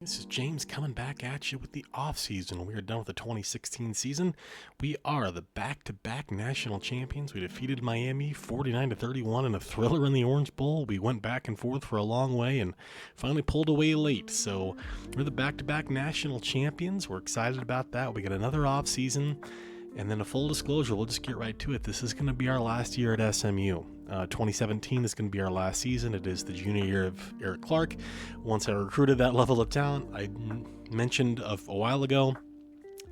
This is James coming back at you with the offseason. We are done with the 2016 season. We are the back-to-back national champions. We defeated Miami 49-31 in a thriller in the Orange Bowl. We went back and forth for a long way and finally pulled away late. So we're the back-to-back national champions. We're excited about that. We got another offseason. And then a full disclosure, we'll just get right to it. This is going to be our last year at SMU. 2017 is going to be our last season. It is the junior year of Eric Clark. Once I recruited that level of talent, I mentioned a while ago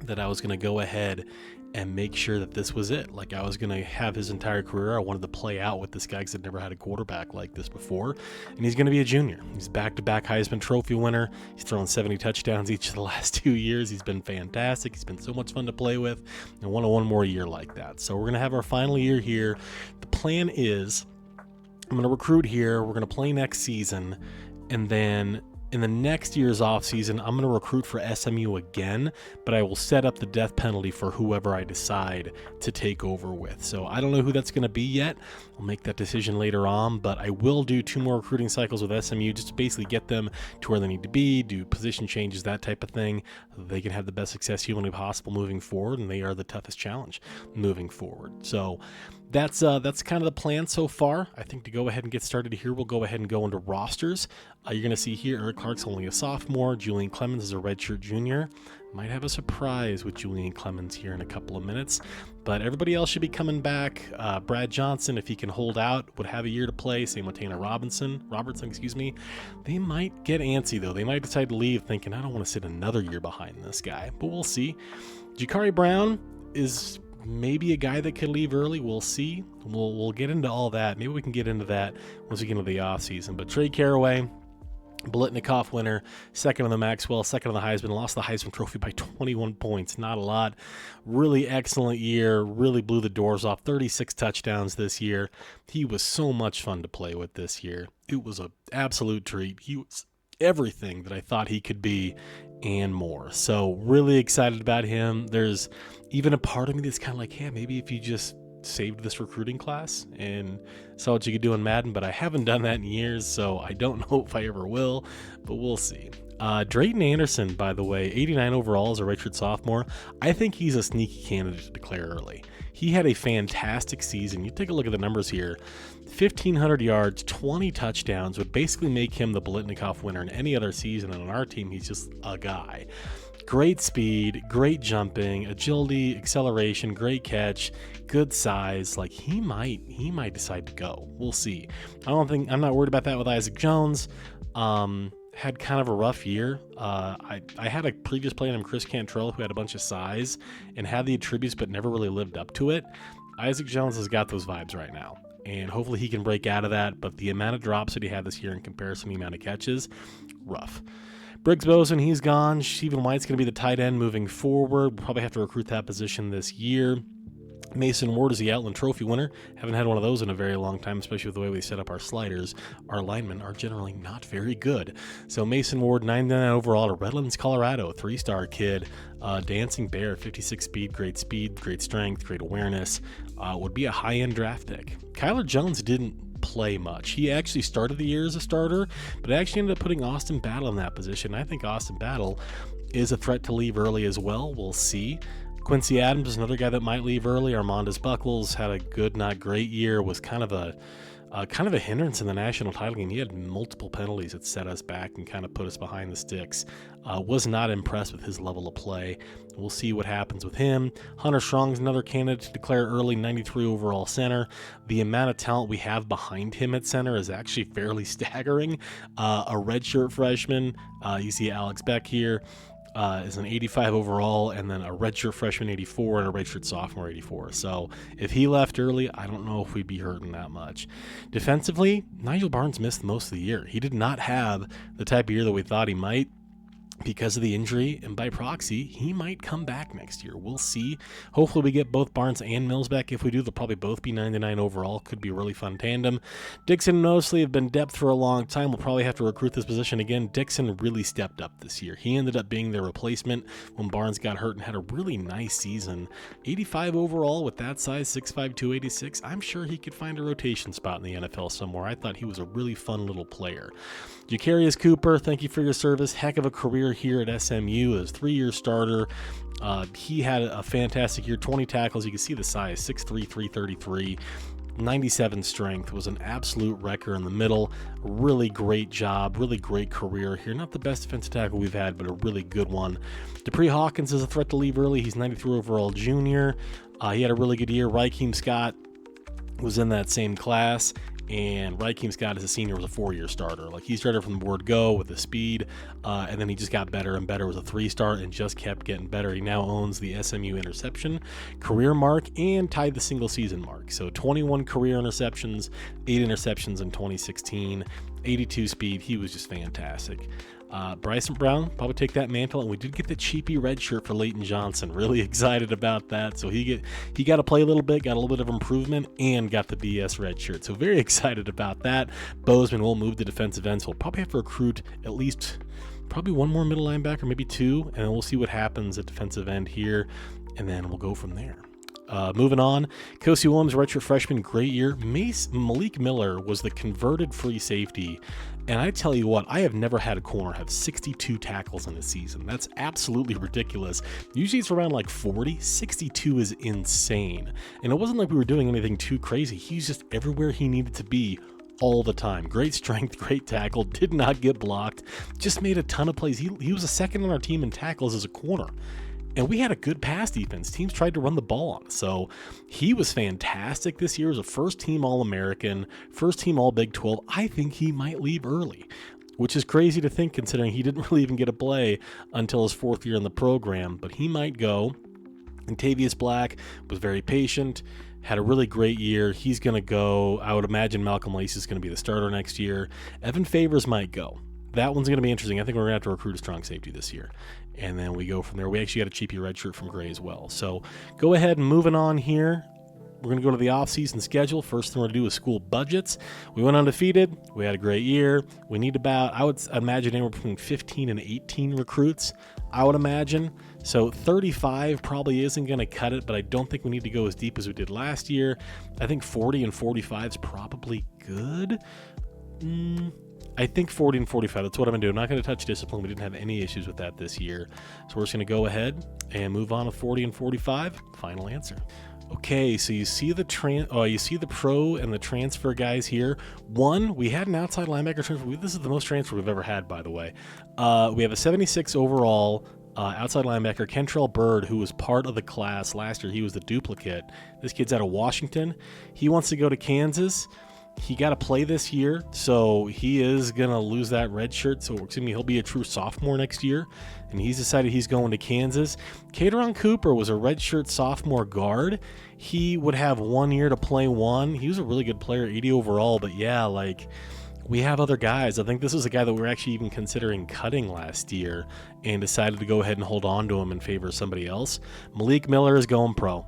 that I was going to go ahead and make sure that this was it. Like, I was going to have his entire career. I wanted to play out with this guy because I'd never had a quarterback like this before. And he's going to be a junior. He's back-to-back Heisman Trophy winner. He's thrown 70 touchdowns each of the last 2 years. He's been fantastic. He's been so much fun to play with. And one more year like that. So we're going to have our final year here. The plan is I'm going to recruit here. We're going to play next season. And then in the next year's offseason, I'm going to recruit for SMU again, but I will set up the death penalty for whoever I decide to take over with. So I don't know who that's going to be yet. I'll make that decision later on, but I will do 2 more recruiting cycles with SMU just to basically get them to where they need to be, do position changes, that type of thing, so they can have the best success humanly possible moving forward, and they are the toughest challenge moving forward. So that's kind of the plan so far. I think to go ahead and get started here, we'll go ahead and go into rosters. You're going to see here Eric Clark's only a sophomore. Julian Clemens is a redshirt junior. Might have a surprise with Julian Clemens here in a couple of minutes. But everybody else should be coming back. Brad Johnson, if he can hold out, would have a year to play. Same with Tanner Robertson. They might get antsy, though. They might decide to leave thinking, I don't want to sit another year behind this guy. But we'll see. Jakari Brown is maybe a guy that could leave early. We'll see. We'll get into all that. Maybe we can get into that once we get into the offseason. But Trey Caraway, Blitnikoff winner, second on the Maxwell, second on the Heisman, lost the Heisman Trophy by 21 points. Not a lot. Really excellent year. Really blew the doors off. 36 touchdowns this year. He was so much fun to play with this year. It was an absolute treat. He was everything that I thought he could be and more. So really excited about him. There's even a part of me that's kind of like, hey, maybe if you just saved this recruiting class and saw what you could do in Madden, but I haven't done that in years, so I don't know if I ever will, but we'll see. Drayton Anderson, by the way, 89 overall as a redshirt sophomore. I think he's a sneaky candidate to declare early. He had a fantastic season. You take a look at the numbers here. 1,500 yards, 20 touchdowns would basically make him the Blitnikoff winner in any other season, and on our team, he's just a guy. Great speed, great jumping, agility, acceleration, great catch, good size. Like, he might decide to go. We'll see. I'm not worried about that with Isaac Jones. Had kind of a rough year. I had a previous player named Chris Cantrell who had a bunch of size and had the attributes but never really lived up to it. Isaac Jones has got those vibes right now, and hopefully he can break out of that, but the amount of drops that he had this year in comparison to the amount of catches, rough. Briggs Bosen, he's gone. Stephen White's going to be the tight end moving forward. We'll probably have to recruit that position this year. Mason Ward is the Outland Trophy winner. Haven't had one of those in a very long time, especially with the way we set up our sliders. Our linemen are generally not very good. So Mason Ward, 99 overall, to Redlands, Colorado, 3-star kid. Dancing Bear, 56 speed, great strength, great awareness. Would be a high-end draft pick. Kyler Jones didn't play much. He actually started the year as a starter, but actually ended up putting Austin Battle in that position. I think Austin Battle is a threat to leave early as well. We'll see. Quincy Adams is another guy that might leave early. Armandus Buckles had a good, not great year, was kind of a hindrance in the national title game. He had multiple penalties that set us back and kind of put us behind the sticks. Was not impressed with his level of play. We'll see what happens with him. Hunter Strong's another candidate to declare early, 93 overall center. The amount of talent we have behind him at center is actually fairly staggering. A redshirt freshman, you see Alex Beck here, is an 85 overall, and then a redshirt freshman 84 and a redshirt sophomore 84. So if he left early, I don't know if we'd be hurting that much. Defensively, Nigel Barnes missed most of the year. He did not have the type of year that we thought he might. because of the injury, and by proxy, he might come back next year. We'll see. Hopefully we get both Barnes and Mills back. If we do, they'll probably both be 99 overall. Could be a really fun tandem. Dixon and Mosley have been depth for a long time. We'll probably have to recruit this position again. Dixon really stepped up this year. He ended up being their replacement when Barnes got hurt and had a really nice season. 85 overall with that size, 6'5", 286. I'm sure he could find a rotation spot in the NFL somewhere. I thought he was a really fun little player. Jacarius Cooper, thank you for your service. Heck of a career career here at SMU as 3-year starter. He had a fantastic year, 20 tackles. You can see the size, 6'3", 333. 97 strength, was an absolute wrecker in the middle. Really great job, really great career here. Not the best defensive tackle we've had, but a really good one. Dupree Hawkins is a threat to leave early. He's 93 overall junior. He had a really good year. Raheem Scott was in that same class, and Raheem Scott as a senior was a 4-year starter. Like, he started from the word go with the speed, and then he just got better and better. Was a 3-star and just kept getting better. He now owns the SMU interception career mark and tied the single season mark. So 21 career interceptions, 8 interceptions in 2016, 82 speed. He was just fantastic. Bryson Brown probably take that mantle, and we did get the cheapy red shirt for Leighton Johnson. Really excited about that. So he got to play a little bit, got a little bit of improvement, and got the BS red shirt. So very excited about that. Bozeman will move to defensive ends. We'll probably have to recruit at least probably one more middle linebacker, maybe 2, and we'll see what happens at defensive end here, and then we'll go from there. Moving on, Kosi Williams, redshirt freshman, great year. Malik Miller was the converted free safety, and I tell you what, I have never had a corner have 62 tackles in a season. That's absolutely ridiculous. Usually it's around like 40. 62 is insane, and it wasn't like we were doing anything too crazy. He's just everywhere he needed to be all the time. Great strength, great tackle, did not get blocked, just made a ton of plays. He was a second on our team in tackles as a corner. And we had a good pass defense. Teams tried to run the ball on us. So he was fantastic this year as a first-team All-American, first-team All-Big 12. I think he might leave early, which is crazy to think considering he didn't really even get a play until his 4th year in the program. But he might go. And Tavius Black was very patient, had a really great year. He's going to go. I would imagine Malcolm Lacey is going to be the starter next year. Evan Favors might go. That one's going to be interesting. I think we're going to have to recruit a strong safety this year. And then we go from there. We actually got a cheapy red shirt from Gray as well. So go ahead and moving on here. We're going to go to the off-season schedule. First thing we're going to do is school budgets. We went undefeated. We had a great year. We need about, I would imagine, anywhere between 15 and 18 recruits, I would imagine. So 35 probably isn't going to cut it, but I don't think we need to go as deep as we did last year. I think 40 and 45 is probably good. I think 40 and 45, that's what I'm going to do. I'm not going to touch discipline. We didn't have any issues with that this year. So we're just going to go ahead and move on to 40 and 45. Final answer. Okay, so you see the pro and the transfer guys here. One, we had an outside linebacker transfer. This is the most transfer we've ever had, by the way. We have a 76 overall outside linebacker, Kentrell Byrd, who was part of the class last year. He was the duplicate. This kid's out of Washington. He wants to go to Kansas. He got to play this year, so he is going to lose that red shirt. So he'll be a true sophomore next year, and he's decided he's going to Kansas. Cateron Cooper was a redshirt sophomore guard. He would have 1 year to play one. He was a really good player, 80 overall, but yeah, like, we have other guys. I think this is a guy that we were actually even considering cutting last year and decided to go ahead and hold on to him in favor of somebody else. Malik Miller is going pro.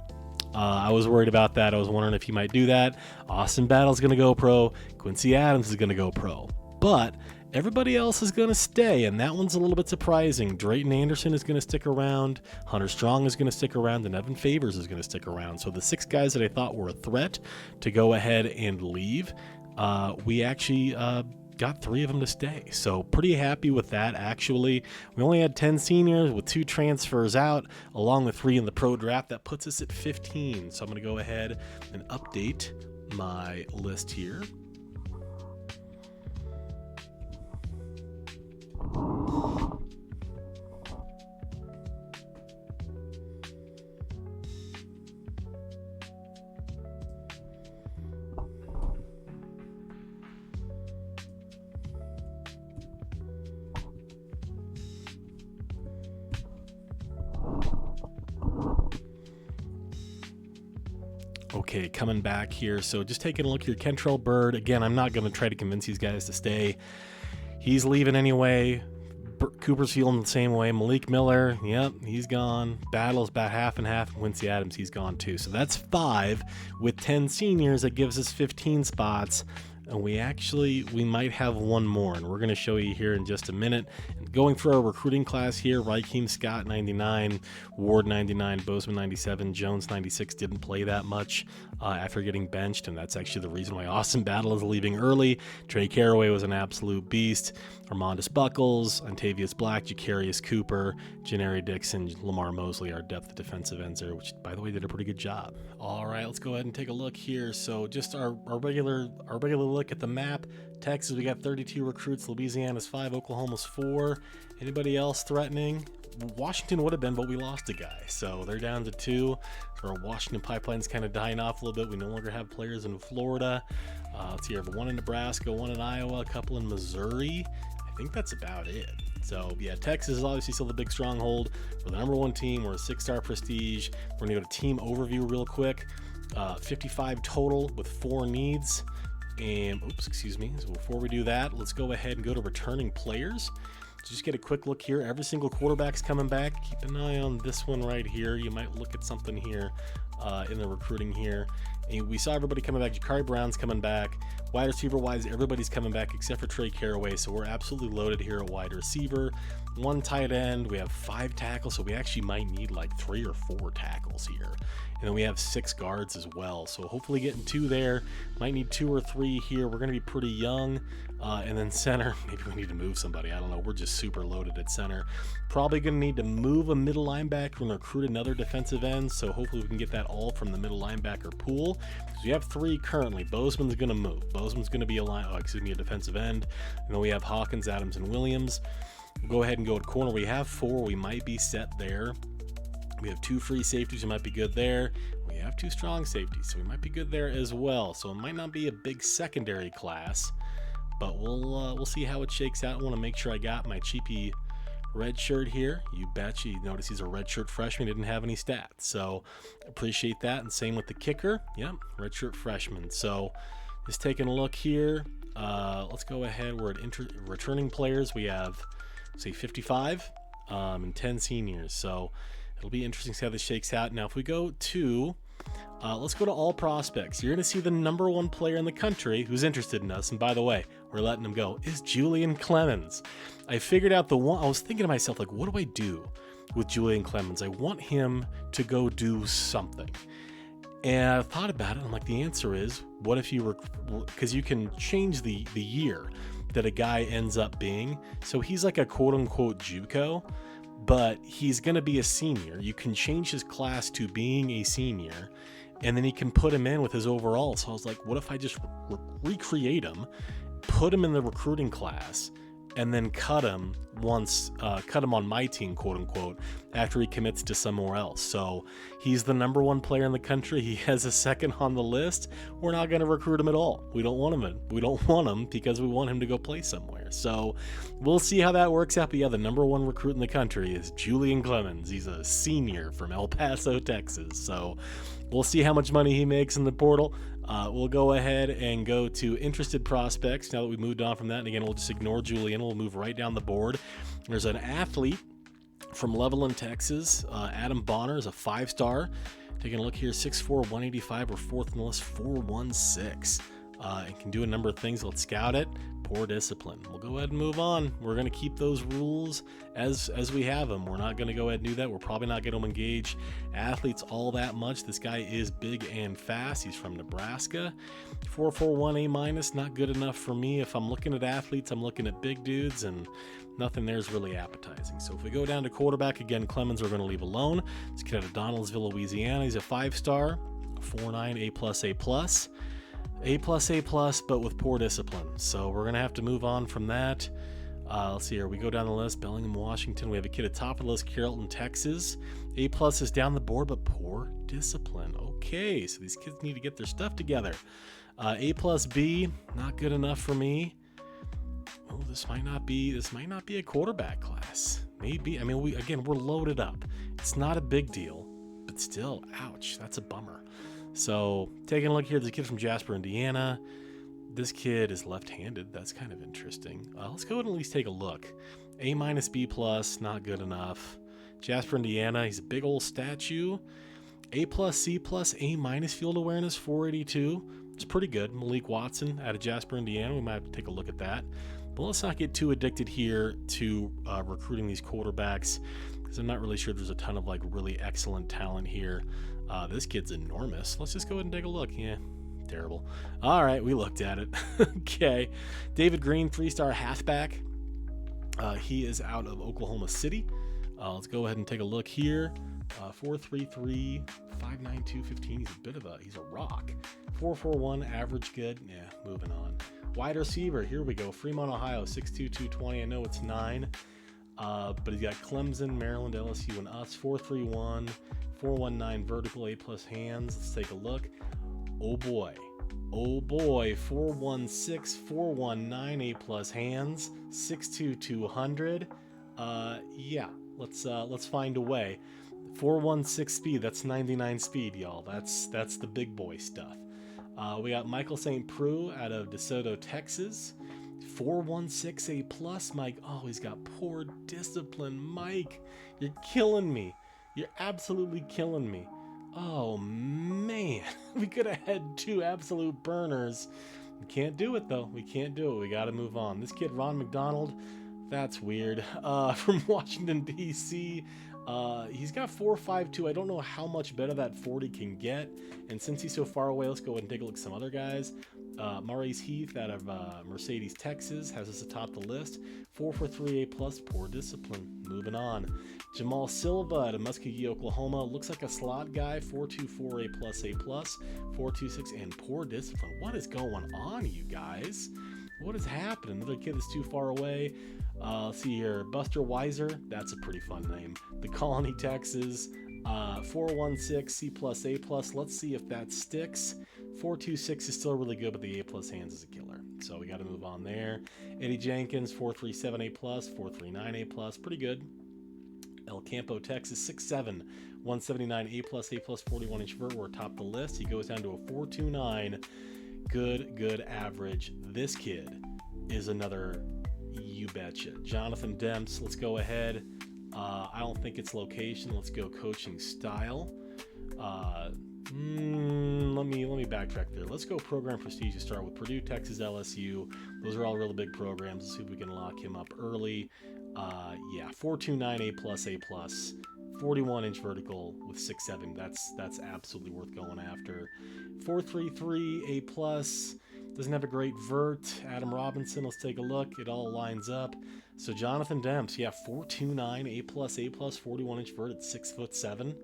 I was worried about that. I was wondering if he might do that. Austin Battle's going to go pro. Quincy Adams is going to go pro. But everybody else is going to stay, and that one's a little bit surprising. Drayton Anderson is going to stick around. Hunter Strong is going to stick around, and Evan Favors is going to stick around. So the 6 guys that I thought were a threat to go ahead and leave, we actually got 3 of them to stay. So pretty happy with that, actually. We only had 10 seniors with 2 transfers out, along with 3 in the pro draft. That puts us at 15. So I'm going to go ahead and update my list here. Okay, coming back here. So just taking a look here. Kentrell Byrd. Again, I'm not going to try to convince these guys to stay. He's leaving anyway. Cooper's feeling the same way. Malik Miller, yep, he's gone. Battle's about half and half. Quincy Adams, he's gone too. So that's 5 with 10 seniors. That gives us 15 spots. and we might have one more, and we're going to show you here in just a minute. And going through our recruiting class here, Raheem Scott 99, Ward 99, Bozeman 97, Jones 96 didn't play that much after getting benched, and that's actually the reason why Austin Battle is leaving early. Trey Caraway was an absolute beast. Armandus Buckles, Ontavious Black, Jacarius Cooper, Janari Dixon, Lamar Mosley, our depth defensive ends there, which, by the way, did a pretty good job. All right, let's go ahead and take a look here. So just our regular look at the map. Texas, we got 32 recruits. Louisiana's 5. Oklahoma's 4. Anybody else threatening? Washington would have been, but we lost a guy. So they're down to 2. So our Washington pipeline's kind of dying off a little bit. We no longer have players in Florida. Let's see, I have 1 in Nebraska, 1 in Iowa, a couple in Missouri. I think that's about it. So, yeah, Texas is obviously still the big stronghold. We're the number 1 team. We're a 6-star prestige. We're going to go to team overview real quick. 55 total with 4 needs. And, So before we do that, let's go ahead and go to returning players. So just get a quick look here. Every single quarterback's coming back. Keep an eye on this one right here. You might look at something here in the recruiting here. And we saw everybody coming back. Jakari Brown's coming back. Wide receiver wise, everybody's coming back except for Trey Caraway. So we're absolutely loaded here at wide receiver. 1 tight end. We have 5 tackles. So we actually might need like 3 or 4 tackles here. And then we have 6 guards as well. So hopefully getting 2 there. Might need 2 or 3 here. We're going to be pretty young. And then center, maybe we need to move somebody. I don't know. We're just super loaded at center. Probably going to need to move a middle linebacker and recruit another defensive end. So hopefully we can get that all from the middle linebacker pool. Because we have 3 currently. Bozeman's going to move. Bozeman's going to be a defensive end. And then we have Hawkins, Adams, and Williams. We'll go ahead and go to corner. We have 4. We might be set there. We have 2 free safeties. We might be good there. We have 2 strong safeties, so we might be good there as well. So it might not be a big secondary class, but we'll see how it shakes out. I want to make sure I got my cheapy red shirt here. You betcha. You notice he's a red shirt freshman. He didn't have any stats, so appreciate that. And same with the kicker. Yep, red shirt freshman. So just taking a look here. Let's go ahead. We're at returning players. We have, say, 55 and 10 seniors. So it'll be interesting to see how this shakes out. Now, if we go to, let's go to all prospects. You're going to see the number 1 player in the country who's interested in us. And by the way, we're letting him go, is Julian Clemens. I figured out I was thinking to myself, like, what do I do with Julian Clemens? I want him to go do something. And I thought about it. I'm like, the answer is, what if you were, because you can change the year that a guy ends up being. So he's like a quote unquote JUCO, but he's going to be a senior. You can change his class to being a senior, and then he can put him in with his overall. So I was like, what if I just recreate him, put him in the recruiting class, and then cut him on my team, quote unquote, after he commits to somewhere else. So he's the number 1 player in the country. He has a 2nd on the list. We're not going to recruit him at all. We don't want him because we want him to go play somewhere. So we'll see how that works out. But yeah, the number 1 recruit in the country is Julian Clemens. He's a senior from El Paso, Texas. So we'll see how much money he makes in the portal. We'll go ahead and go to interested prospects now that we moved on from that. And again, we'll just ignore Julian. We'll move right down the board. There's an athlete from Levelland, Texas. Adam Bonner is a 5-star. Taking a look here, 6'4", 185. We're 4th in the list, 4'16". And can do a number of things. Let's scout it. Poor discipline. We'll go ahead and move on. We're going to keep those rules as we have them. We're not going to go ahead and do that. We're probably not going to engage athletes all that much. This guy is big and fast. He's from Nebraska. 4.41 A-, not good enough for me. If I'm looking at athletes, I'm looking at big dudes, and nothing there is really appetizing. So if we go down to quarterback, again, Clemens we're going to leave alone. Let's get out of Donaldsville, Louisiana. He's a 5-star, 4.9 A+, A+, but with poor discipline. So we're going to have to move on from that. Let's see here. We go down the list. Bellingham, Washington. We have a kid at top of the list, Carrollton, Texas. A+ is down the board, but poor discipline. Okay, so these kids need to get their stuff together. A+B, not good enough for me. Oh, this might not be a quarterback class. Maybe. I mean, we're loaded up. It's not a big deal, but still, ouch, that's a bummer. So taking a look here, there's a kid from Jasper, Indiana. This kid is left-handed. That's kind of interesting. Let's go ahead and at least take a look. A-, B+, not good enough. Jasper, Indiana, he's a big old statue. A+, C+, A- field awareness, 482. It's pretty good. Malik Watson out of Jasper, Indiana. We might have to take a look at that. But let's not get too addicted here to recruiting these quarterbacks, because I'm not really sure there's a ton of like really excellent talent here. This kid's enormous. Let's just go ahead and take a look. Yeah, terrible. All right, we looked at it. Okay. David Green, 3-star halfback. He is out of Oklahoma City. Let's go ahead and take a look here. 4.33, 5.92, 15. He's a rock. 4.41, average good. Yeah, moving on. Wide receiver, here we go. Fremont, Ohio, 6'2", 220. I know it's 9. But he's got Clemson, Maryland, LSU, and us. 4.31, 4.19 vertical, A+ hands. Let's take a look. Oh boy. 4.16, 4.19 A+ hands. 6'2", 200. Yeah, let's find a way. 4.16 speed. That's 99 speed, y'all. That's the big boy stuff. We got Michael St. Preux out of DeSoto, Texas. 4.16 A+, Mike. Oh, he's got poor discipline. Mike, you're killing me. You're absolutely killing me. Oh, man. We could have had 2 absolute burners. We can't do it, though. We can't do it. We got to move on. This kid, Ron McDonald, that's weird. From Washington, D.C., he's got 4.52. I don't know how much better that 40 can get. And since he's so far away, let's go ahead and take a look at some other guys. Maurice Heath out of Mercedes, Texas, has us atop the list. 4.43 A+, poor discipline. Moving on. Jamal Silva out of Muskogee, Oklahoma. Looks like a slot guy. 4.24 A+, 4.26, and poor discipline. What is going on, you guys? What is happening? Another kid that's too far away. Let's see here. Buster Weiser. That's a pretty fun name. The Colony, Texas. 4.16 C+, A+. Let's see if that sticks. 4.26 is still really good, but the A+ hands is a killer. So we got to move on there. Eddie Jenkins, 4.37 A+, 4.39 A+. Pretty good. El Campo, Texas, 6'7", 179 A+, 41-inch vert. We're atop the list. He goes down to a 4.29. Good average. This kid is another you betcha. Jonathan Demps, let's go ahead. I don't think it's location. Let's go coaching style. Let me backtrack there. Let's go program prestige to start with. Purdue, Texas, LSU. Those are all really big programs. Let's see if we can lock him up early. Yeah, 4.29 A+, 41-inch vertical with 6'7". That's absolutely worth going after. 4.33 A+. Doesn't have a great vert. Adam Robinson, let's take a look. It all lines up. So Jonathan Demps, yeah, 4.29 A+, 41-inch vert at 6'7".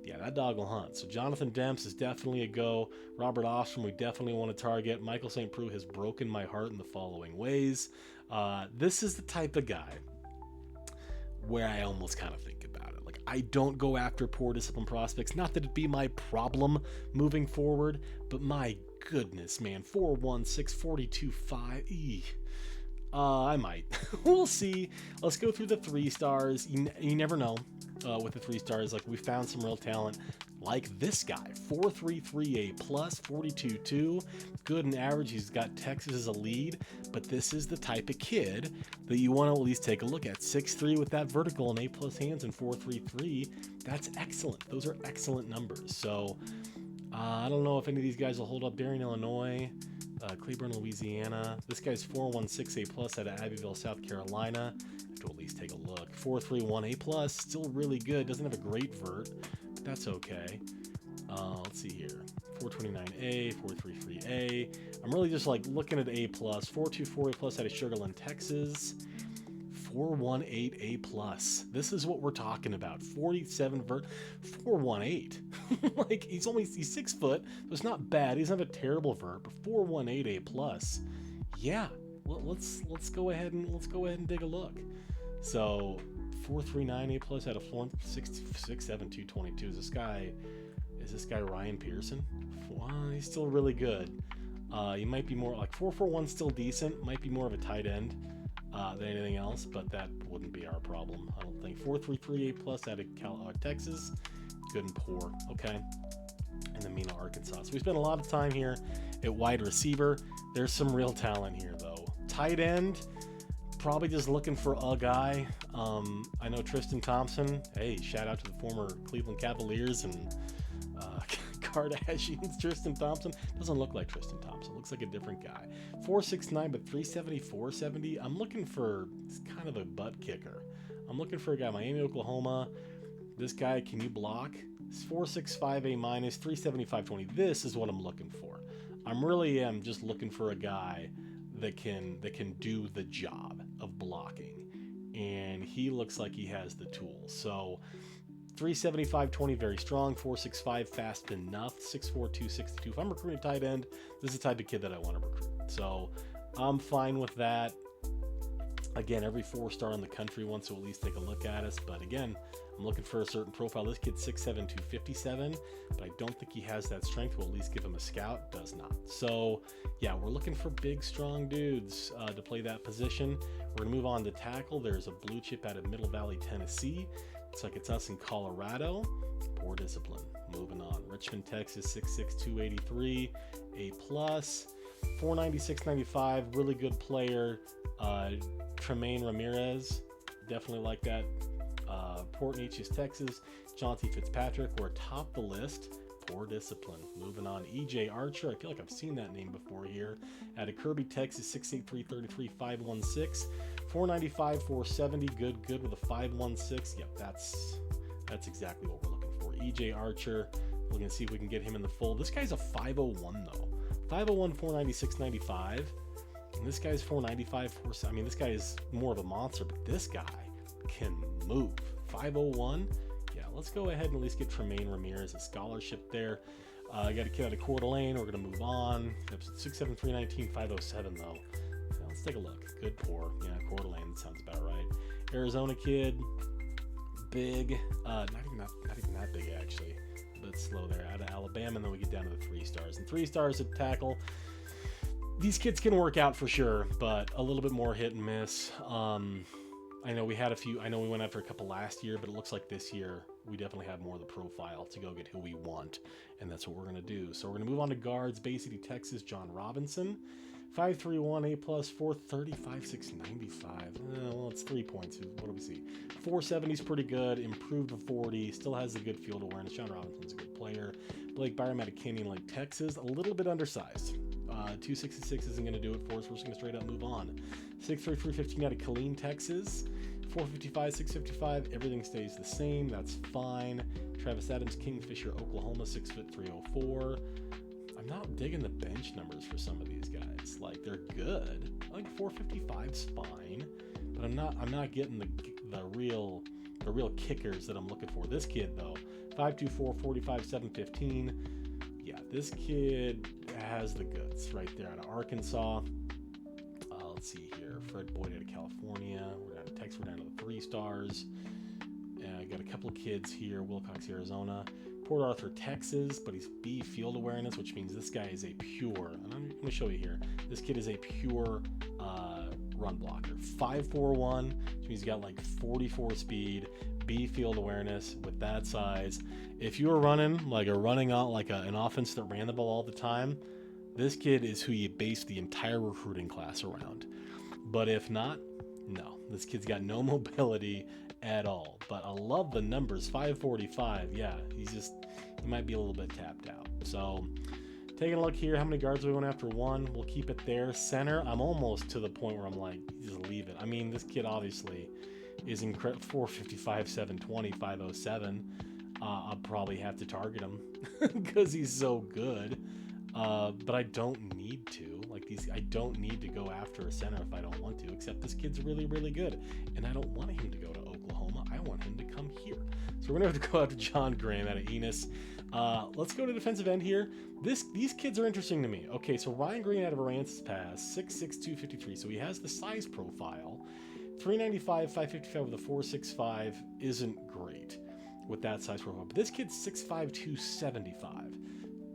Yeah, that dog will hunt. So Jonathan Demps is definitely a go. Robert Ostrom, we definitely want to target. Michael St. Preux has broken my heart in the following ways. This is the type of guy where I almost kind of think about it. Like, I don't go after poor discipline prospects. Not that it'd be my problem moving forward, but my goodness, man, 4.16, 42.5. I might. We'll see. Let's go through the 3 stars. You never know with the 3 stars. Like, we found some real talent. Like this guy, 4.33 A+, 42.2, good and average. He's got Texas as a lead, but this is the type of kid that you want to at least take a look at. 6'3 with that vertical and A+ hands and 4.33. That's excellent. Those are excellent numbers. So I don't know if any of these guys will hold up. Darien, Illinois, Cleburne, Louisiana. This guy's 4.16 A+ out of Abbeville, South Carolina. I have to at least take a look. 4.31 A+, still really good. Doesn't have a great vert. That's okay. Let's see here. 429A, 433A. I'm really just like looking at A+. 424 A+ out of Sugar Land, Texas. 418 A+. This is what we're talking about. 47 vert. 418. Like, he's 6 foot, so it's not bad. He doesn't have a terrible vert, but 418 A+. Yeah. Well, let's go ahead and take a look. So 439 A+ out of Florence, 6'7", 222. Is this guy Ryan Pearson? He's still really good. He might be more like 441, still decent. Might be more of a tight end than anything else, but that wouldn't be our problem, I don't think. 433 A+ out of Texas, good and poor. Okay. And then Mena, Arkansas. So we spent a lot of time here at wide receiver. There's some real talent here, though. Tight end, probably just looking for a guy. I know Tristan Thompson. Hey, shout out to the former Cleveland Cavaliers and Kardashians. Tristan Thompson doesn't look like Tristan Thompson. Looks like a different guy. 4'6'9", but 370, 470. I'm looking for kind of a butt kicker. I'm looking for a guy, Miami, Oklahoma. This guy, can you block? 4'6'5", A minus, 370, 520. This is what I'm looking for. I'm really just looking for a guy that can do the job of blocking, and he looks like he has the tools. So 370, 520, very strong. 4'6'5", fast enough. 6'4", 262. If I'm recruiting a tight end, this is the type of kid that I want to recruit. So I'm fine with that. Again, every 4-star in the country wants to at least take a look at us. But again, I'm looking for a certain profile. This kid's 6'7", 257, but I don't think he has that strength. We'll at least give him a scout. Does not. So yeah, we're looking for big, strong dudes to play that position. We're going to move on to tackle. There's a blue chip out of Middle Valley, Tennessee. Looks like it's us in Colorado. Poor discipline. Moving on. Richmond, Texas, 6'6", 283, A+. 496.95, really good player. Tremaine Ramirez, definitely like that. Port Neches, Texas, Jonty Fitzpatrick, we're atop the list. Poor discipline. Moving on. EJ Archer, I feel like I've seen that name before here. Out of Kirby, Texas, 6'8", 333, 516, 495, 470, good with a 516. Yep, that's exactly what we're looking for. EJ Archer, we're going to see if we can get him in the fold. This guy's a 501 though. 501, 496.95. And this guy's 495, I mean, this guy is more of a monster, but this guy can move. 501. Yeah, let's go ahead and at least get Tremaine Ramirez a scholarship there. I got a kid out of Coeur d'Alene. We're going to move on. 6'7", 319, 507 though. So let's take a look. Good poor. Yeah, Coeur d'Alene, that sounds about right. Arizona kid. Big. Not even that big actually. A bit slow there. Out of Alabama, and then we get down to the 3-stars. And 3-stars at tackle. These kids can work out for sure, but a little bit more hit and miss. I know we had a few. I know we went after a couple last year, but it looks like this year we definitely have more of the profile to go get who we want, and that's what we're going to do. So we're going to move on to guards. Bay City, Texas, John Robinson. 5'3", A+, 430, 5'6", well, it's 3 points. What do we see? 470 is pretty good. Improved to 40. Still has a good field awareness. John Robinson's a good player. Blake Byram out of Canyon Lake, Texas. A little bit undersized. 266 isn't going to do it for us. We're just going to straight up move on. 6'3", 315 out of Killeen, Texas. 455, 655. Everything stays the same. That's fine. Travis Adams, Kingfisher, Oklahoma. 6', 304. I'm not digging the bench numbers for some of these guys. Like, they're good. I think 455's fine, but I'm not getting the real kickers that I'm looking for. This kid though, 5'2", 45, 715. Yeah, this kid has the goods right there out of Arkansas. Let's see here. Fred Boyd out of California. We're down to Texas. We're down to the 3-stars. I got a couple of kids here. Wilcox, Arizona. Port Arthur, Texas, but he's B field awareness, which means this guy is a pure, and I'm going to show you here. This kid is a pure run blocker. 5'4", which means he's got like 44 speed, B field awareness with that size. If you were running an offense that ran the ball all the time, this kid is who you base the entire recruiting class around. But if not, no, this kid's got no mobility at all. But I love the numbers. 545. Yeah, he might be a little bit tapped out. So taking a look here, how many guards are we going after? 1. We'll keep it there. Center, I'm almost to the point where I'm like, just leave it. I mean, this kid obviously is incredible. 455, 720, 507. I'll probably have to target him because he's so good. But I don't need to. I don't need to go after a center if I don't want to, except this kid's really, really good. And I don't want him to go to Oklahoma. I want him to come here. So we're going to have to go after John Graham out of Enos. Let's go to defensive end here. These kids are interesting to me. Okay, so Ryan Green out of Aransas Pass, 6'6", 253. So he has the size profile. 395, 555 with a 465 isn't great with that size profile. But this kid's 6'5", 275.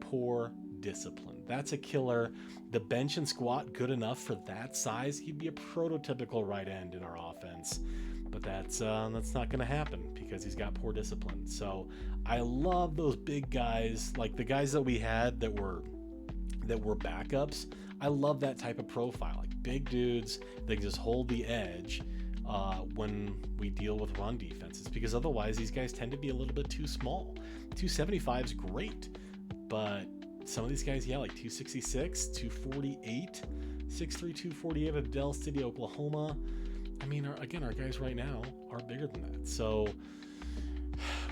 Poor discipline. That's a killer. The bench and squat good enough for that size. He'd be a prototypical right end in our offense, but that's not going to happen because he's got poor discipline. So I love those big guys, like the guys that we had that were backups. I love that type of profile, like big dudes that can just hold the edge when we deal with run defenses, because otherwise these guys tend to be a little bit too small. 275 is great. But some of these guys, yeah, like 266, 248, 6'3", 248 at Del City, Oklahoma. I mean, again, our guys right now are bigger than that. So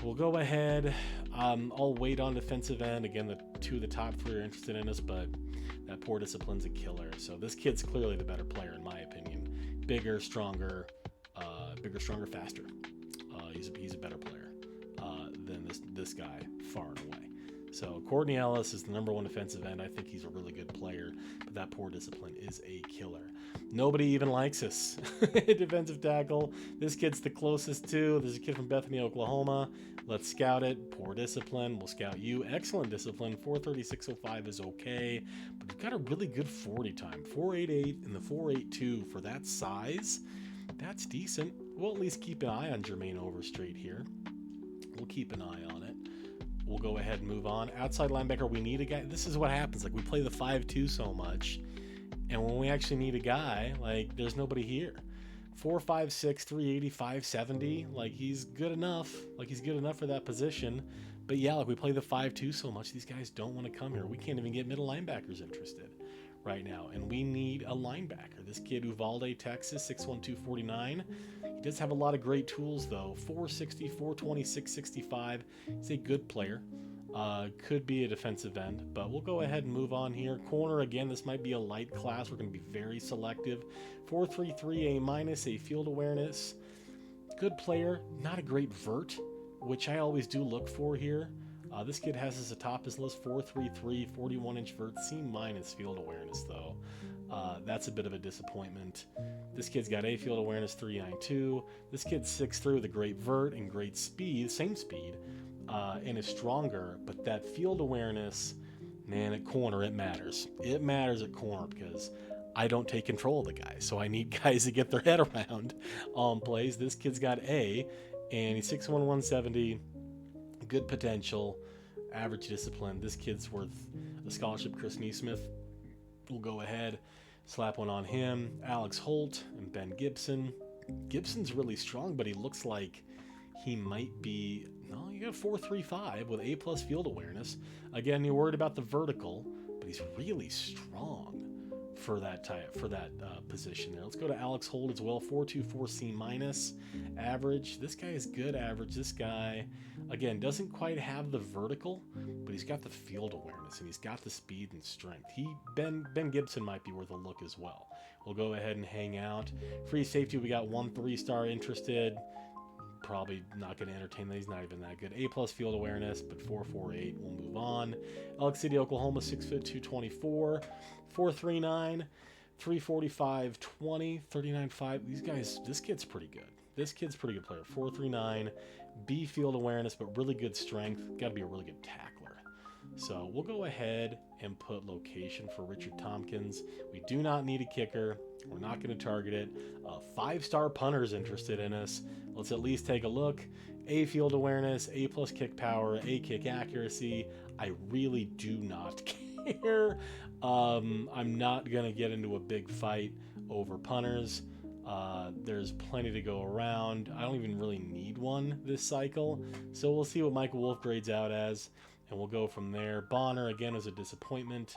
we'll go ahead. I'll wait on defensive end. Again, the 2 of the top 3 are interested in us, but that poor discipline's a killer. So this kid's clearly the better player, in my opinion. Bigger, stronger, faster. He's a better player than this guy, far and away. So Courtney Ellis is the number 1 defensive end. I think he's a really good player, but that poor discipline is a killer. Nobody even likes us. Defensive tackle. This kid's the closest to. There's a kid from Bethany, Oklahoma. Let's scout it. Poor discipline. We'll scout you. Excellent discipline. 4.36.05 is okay, but we've got a really good 40 time. 4.88 and the 4.82 for that size. That's decent. We'll at least keep an eye on Jermaine Overstreet here. We'll keep an eye on it. We'll go ahead and move on. Outside linebacker, we need a guy. This is what happens. Like, we play the 5-2 so much, and when we actually need a guy, like, there's nobody here. 4.56, 380, 570. Like, he's good enough. Like, he's good enough for that position. But yeah, like, we play the 5-2 so much, these guys don't want to come here. We can't even get middle linebackers interested right now, and we need a linebacker. This kid, Uvalde, Texas, 6'1", 249. He does have a lot of great tools, though. 460, 420, 665. He's a good player. Could be a defensive end, but we'll go ahead and move on here. Corner, again, this might be a light class. We're going to be very selective. 4.33, A-, a field awareness. Good player, not a great vert, which I always do look for here. This kid has as a top his list 4.33, 41-inch vert, C- field awareness, though. That's a bit of a disappointment. This kid's got A field awareness 3.92. This kid's 6'3" with a great vert and great speed, same speed, and is stronger. But that field awareness, man, at corner, it matters. It matters at corner because I don't take control of the guy. So I need guys to get their head around plays. This kid's got A, and he's 6'1", 170. Good potential, average discipline. This kid's worth a scholarship. Chris Neesmith. We'll go ahead, slap one on him. Alex Holt and Ben Gibson. Gibson's really strong, but he looks like he might be. No, you got 4.35 with A+ field awareness. Again, you're worried about the vertical, but he's really strong for that position there. Let's go to Alex Holt as well. 4.24 C- average. This guy is good average. This guy, again, doesn't quite have the vertical, but he's got the field awareness and he's got the speed and strength. Ben Gibson might be worth a look as well. We'll go ahead and hang out. Free safety, we got 1 3-star interested. Probably not going to entertain that. He's not even that good. A+ field awareness, but 4.48. We'll move on. Elk City, Oklahoma, 6', 224, 4.39, 3.45, 20, 39.5. These guys, this kid's pretty good. This kid's a pretty good player. 4.39, B field awareness, but really good strength. Got to be a really good tackler. So we'll go ahead and put location for Richard Tompkins. We do not need a kicker. We're not going to target it. 5-star punter's interested in us. Let's at least take a look. A field awareness, A+ kick power, A kick accuracy. I really do not care. I'm not going to get into a big fight over punters. There's plenty to go around. I don't even really need one this cycle. So we'll see what Michael Wolf grades out as, and we'll go from there. Bonner, again, was a disappointment.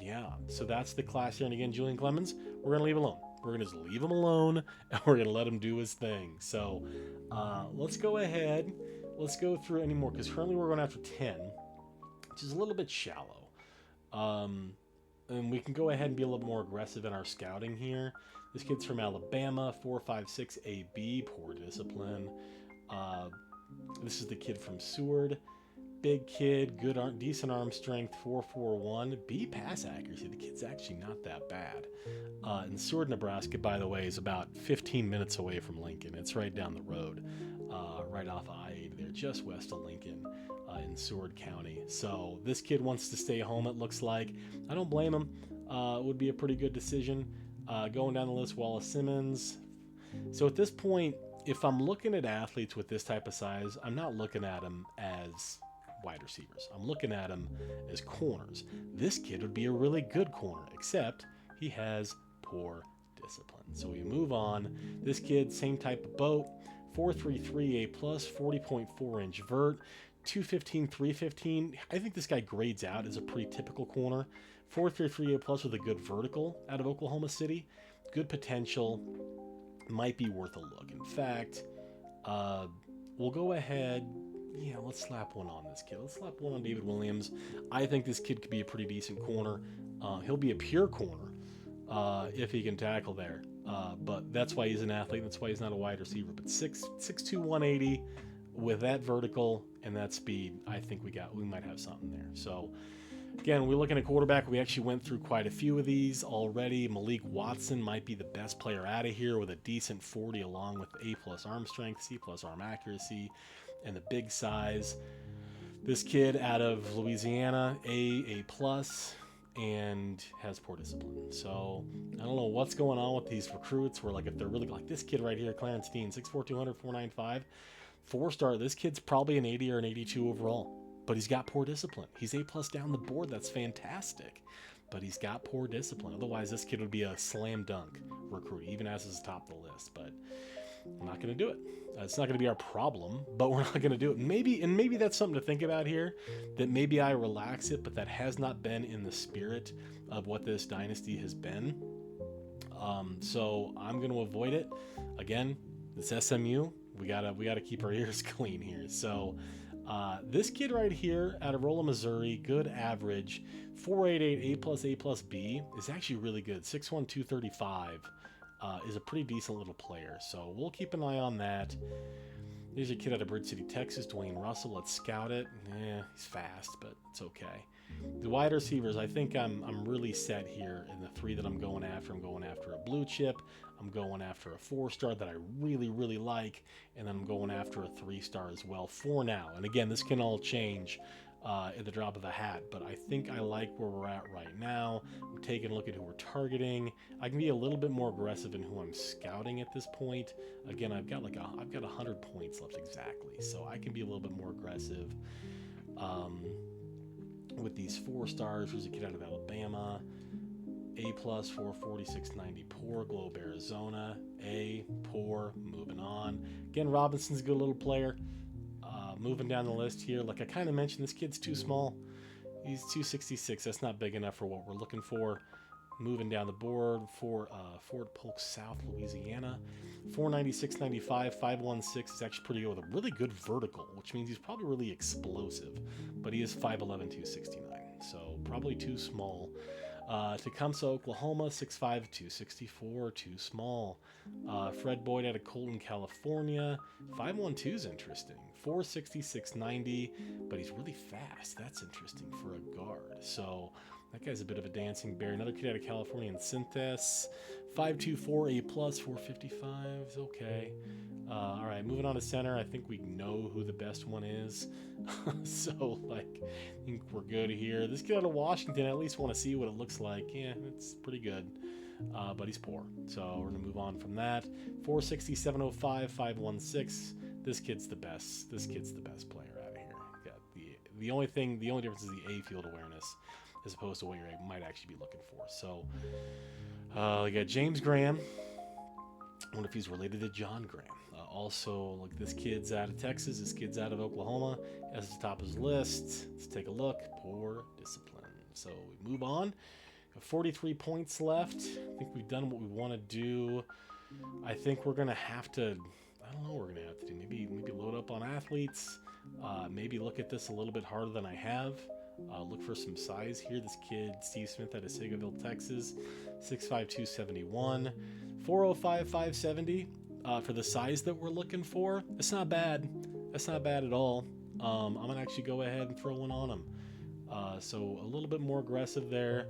Yeah, so that's the class here. And again, Julian Clemens, we're going to leave alone. We're going to just leave him alone, and we're going to let him do his thing. So let's go ahead. Let's go through any more, because currently we're going after 10, which is a little bit shallow. And we can go ahead and be a little more aggressive in our scouting here. This kid's from Alabama, 4.56 AB, poor discipline. This is the kid from Seward. Big kid, good arm, decent arm strength, 4.41. B pass accuracy. The kid's actually not that bad. And Seward, Nebraska, by the way, is about 15 minutes away from Lincoln. It's right down the road, right off I-80 there, just west of Lincoln in Seward County. So this kid wants to stay home, it looks like. I don't blame him. It would be a pretty good decision. Going down the list, Wallace Simmons. So at this point, if I'm looking at athletes with this type of size, I'm not looking at them as wide receivers. I'm looking at them as corners. This kid would be a really good corner, except he has poor discipline. So we move on. This kid, same type of boat, 4.33 A+, 40.4-inch vert, 215, 315. I think this guy grades out as a pretty typical corner. 4.33 A plus with a good vertical out of Oklahoma City. Good potential. Might be worth a look. In fact, we'll go ahead. Yeah, let's slap one on this kid. Let's slap one on David Williams. I think this kid could be a pretty decent corner. He'll be a pure corner if he can tackle there. But that's why he's an athlete. That's why he's not a wide receiver. But 6'2", 180 with that vertical and that speed, I think we might have something there. So again, we're looking at quarterback. We actually went through quite a few of these already. Malik Watson might be the best player out of here with a decent 40 along with A+ arm strength, C+ arm accuracy, and the big size. This kid out of Louisiana, A+, and has poor discipline. So I don't know what's going on with these recruits where, like, if they're really like this kid right here, Clarence Dean, 6'4", 200, 495, 4-star. This kid's probably an 80 or an 82 overall, but he's got poor discipline. He's A+ down the board. That's fantastic, but he's got poor discipline. Otherwise, this kid would be a slam dunk recruit, even as his top of the list. But I'm not going to do it. It's not going to be our problem, but we're not going to do it. Maybe that's something to think about here, that maybe I relax it, but that has not been in the spirit of what this dynasty has been. So I'm going to avoid it. Again, it's SMU. We gotta keep our ears clean here. So this kid right here out of Rolla, Missouri, good average, 4.88 A+, B is actually really good. 6'1", 235 is a pretty decent little player. So we'll keep an eye on that. There's a kid out of Bridge City, Texas, Dwayne Russell. Let's scout it. He's fast, but it's okay. The wide receivers, I think I'm really set here in the three that I'm going after. I'm going after a blue chip. I'm going after a 4-star that I really, really like, and then I'm going after a 3-star as well for now. And again, this can all change at the drop of a hat, but I think I like where we're at right now. I'm taking a look at who we're targeting. I can be a little bit more aggressive in who I'm scouting at this point. Again, I've got 100 points left exactly, so I can be a little bit more aggressive with these 4-stars. There's a kid out of Alabama, A+, 446.90, poor. Globe, Arizona, A, poor. Moving on. Again, Robinson's a good little player. Moving down the list here, like I kind of mentioned, this kid's too small. He's 266. That's not big enough for what we're looking for. Moving down the board for Fort Polk, South Louisiana, 496.95, 516 is actually pretty good with a really good vertical, which means he's probably really explosive. But he is 5'11", 269, so probably too small. Tecumseh, Oklahoma, 6'5", 264, too small. Fred Boyd out of Colton, California, 5'12" is interesting, 466.90, but he's really fast. That's interesting for a guard. So that guy's a bit of a dancing bear. Another kid out of California in Synthes, 5'24", A+, 455 is okay. All right, moving on to center. I think we know who the best one is. So, I think we're good here. This kid out of Washington, I at least want to see what it looks like. Yeah, it's pretty good, but he's poor. So we're going to move on from that. 460, 705, 516. This kid's the best. This kid's the best player out of here. Got the only difference is the A field awareness as opposed to what you might actually be looking for. So we got James Graham. I wonder if he's related to John Graham. Also, like, this kid's out of Texas. This kid's out of Oklahoma. As the top of his list. Let's take a look. Poor discipline. So we move on. Got 43 points left. I think we've done what we want to do. I think we're gonna have to. I don't know what we're gonna have to do. Maybe load up on athletes. Maybe look at this a little bit harder than I have. Look for some size here. This kid, Steve Smith out of Seagoville, Texas, 6'5", 271, 405, 570. For the size that we're looking for, it's not bad. That's not bad at all. I'm gonna actually go ahead and throw one on him. So a little bit more aggressive there.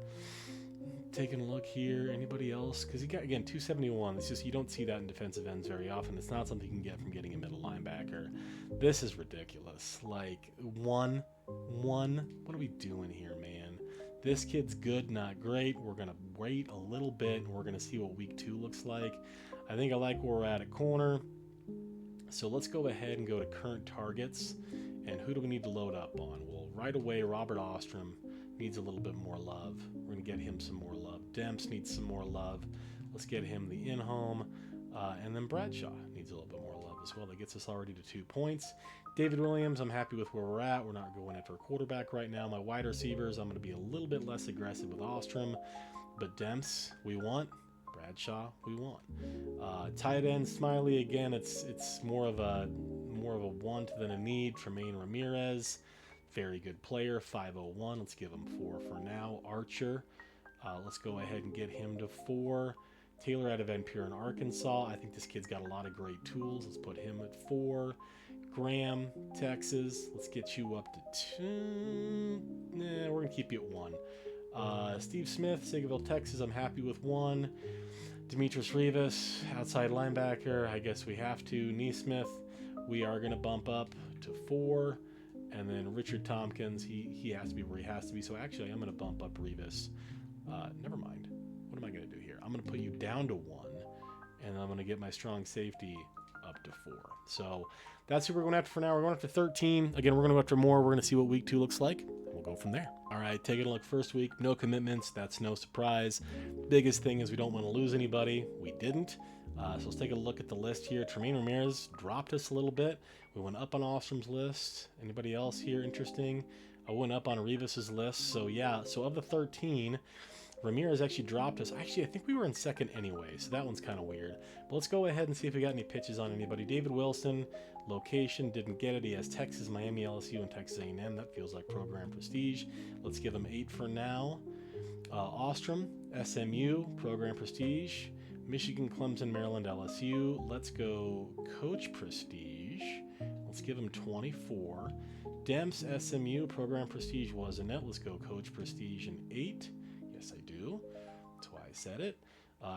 Taking a look here. Anybody else? Because he got, again, 271. It's just, you don't see that in defensive ends very often. It's not something you can get from getting a middle linebacker. This is ridiculous. Like, one. What are we doing here, man? This kid's good, not great. We're gonna wait a little bit, and we're gonna see what week 2 looks like. I think I like where we're at corner. So let's go ahead and go to current targets. And who do we need to load up on? Well, right away, Robert Ostrom needs a little bit more love. We're going to get him some more love. Demps needs some more love. Let's get him the in-home. And then Bradshaw needs a little bit more love as well. That gets us already to 2 points. David Williams, I'm happy with where we're at. We're not going after a quarterback right now. My wide receivers, I'm going to be a little bit less aggressive with Ostrom. But Demps, we want. Bradshaw, we want. Tight end, Smiley, again, it's more of a want than a need. Tremaine Ramirez, very good player, 501. Let's give him 4 for now. Archer, let's go ahead and get him to 4. Taylor out of Van Buren, Arkansas. I think this kid's got a lot of great tools. Let's put him at 4. Graham, Texas. Let's get you up to 2. Nah, we're going to keep you at 1. Steve Smith, Segerville, Texas. I'm happy with 1. Demetrius Rivas, outside linebacker. I guess we have to. Neesmith, we are going to bump up to 4. And then Richard Tompkins, he has to be where he has to be. So actually, I'm going to bump up Rivas. Never mind. What am I going to do here? I'm going to put you down to 1. And I'm going to get my strong safety up to 4. So that's who we're going after for now. We're going after 13. Again, we're going to go after more. We're going to see what week 2 looks like. We'll go from there. All right, taking a look first week. No commitments. That's no surprise. Biggest thing is we don't want to lose anybody. We didn't. So let's take a look at the list here. Tremaine Ramirez dropped us a little bit. We went up on Ostrom's list. Anybody else here interesting? I went up on Rivas's list. So yeah, so of the 13, Ramirez actually dropped us. Actually, I think we were in second anyway, so that one's kind of weird. But let's go ahead and see if we got any pitches on anybody. David Wilson, location, didn't get it. He has Texas, Miami, LSU, and Texas A&M. That feels like program prestige. Let's give him 8 for now. Ostrom, SMU, program prestige. Michigan, Clemson, Maryland, LSU. Let's go coach prestige. Let's give him 24. Demps, SMU, program prestige wasn't it. Let's go coach prestige and 8. Yes, I do. That's why I said it.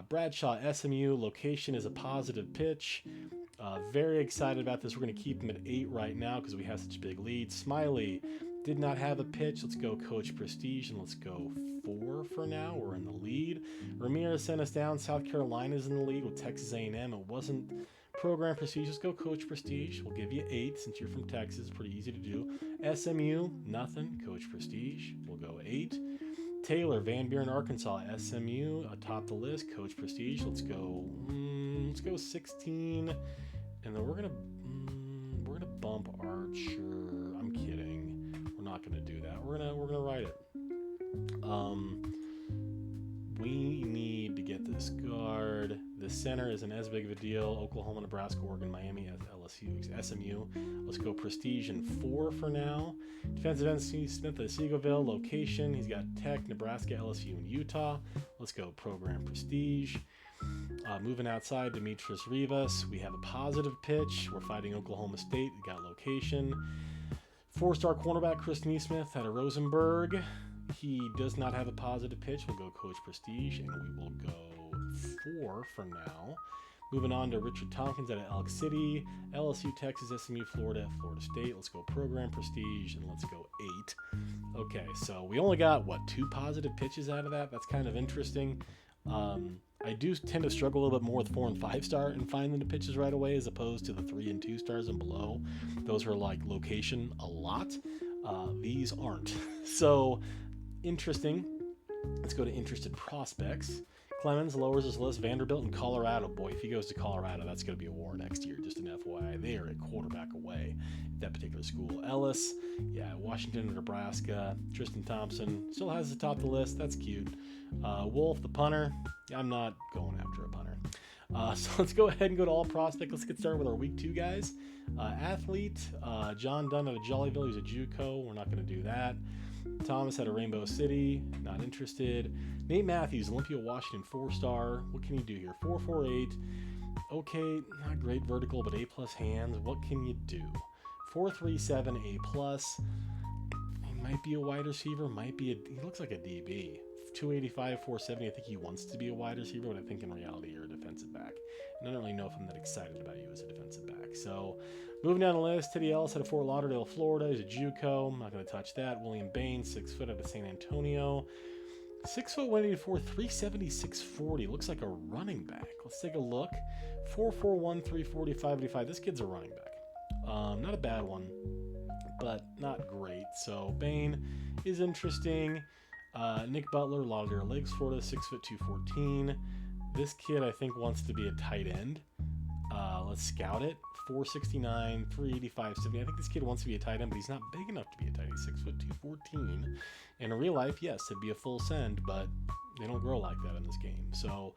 Bradshaw, SMU, location is a positive pitch. Very excited about this. We're going to keep him at 8 right now because we have such a big lead. Smiley did not have a pitch. Let's go coach prestige and let's go 4 for now. We're in the lead. Ramirez sent us down. South Carolina's in the lead with Texas A&M. It wasn't program prestige. Let's go coach prestige. We'll give you 8 since you're from Texas. Pretty easy to do. SMU, nothing. Coach prestige. We'll go 8. Taylor, Van Buren, Arkansas, SMU, atop the list, coach prestige. Let's go 16, and then we're gonna bump Archer. I'm kidding. We're not gonna do that. We're gonna write it. We need to get this guard. The center isn't as big of a deal. Oklahoma, Nebraska, Oregon, Miami, LSU, SMU. Let's go prestige and 4 for now. Defensive end, Smith at Seagoville. Location, he's got Tech, Nebraska, LSU, and Utah. Let's go program prestige. Moving outside, Demetrius Rivas. We have a positive pitch. We're fighting Oklahoma State. We got location. 4-star cornerback Chris Neesmith out of Rosenberg. He does not have a positive pitch. We'll go coach prestige, and we will go 4 for now. Moving on to Richard Tompkins out of Elk City, LSU, Texas, SMU, Florida, Florida State. Let's go program prestige, and let's go 8. Okay, so we only got, 2 positive pitches out of that? That's kind of interesting. I do tend to struggle a little bit more with 4 and 5-star and finding the pitches right away as opposed to the 3 and 2 stars and below. Those are like location a lot. These aren't. So interesting. Let's go to interested prospects. Clemens lowers his list. Vanderbilt and Colorado. Boy, if he goes to Colorado, that's going to be a war next year. Just an FYI. They are a quarterback away at that particular school. Ellis, Washington and Nebraska. Tristan Thompson still has the top of the list. That's cute. Wolf, the punter. I'm not going after a punter. So let's go ahead and go to all prospect. Let's get started with our week 2 guys. Athlete, John Dunn out of Jollyville. He's a JUCO. We're not going to do that. Thomas out of Rainbow City, not interested. Nate Matthews, Olympia, Washington, 4-star. What can you do here? 4.48. Okay, not great vertical, but A+ hands. What can you do? 4.37, A+. He might be a wide receiver. He looks like a DB. 285, 470. I think he wants to be a wide receiver, but I think in reality you're a defensive back. And I don't really know if I'm that excited about you as a defensive back. So moving down the list, Teddy Ellis out of Fort Lauderdale, Florida. He's a JUCO. I'm not going to touch that. William Bain, 6 foot out of San Antonio. 6 foot, 184, 370, 640. Looks like a running back. Let's take a look. 441, 340, 585. This kid's a running back. Not a bad one, but not great. So Bain is interesting. Nick Butler, Lauderdale Lakes, Florida, 6 foot, 214. This kid, I think, wants to be a tight end. Let's scout it. 469, 385, 70. I think this kid wants to be a tight end, but he's not big enough to be a tight end. He's 6'2", 14. In real life, yes, it'd be a full send, but they don't grow like that in this game. So,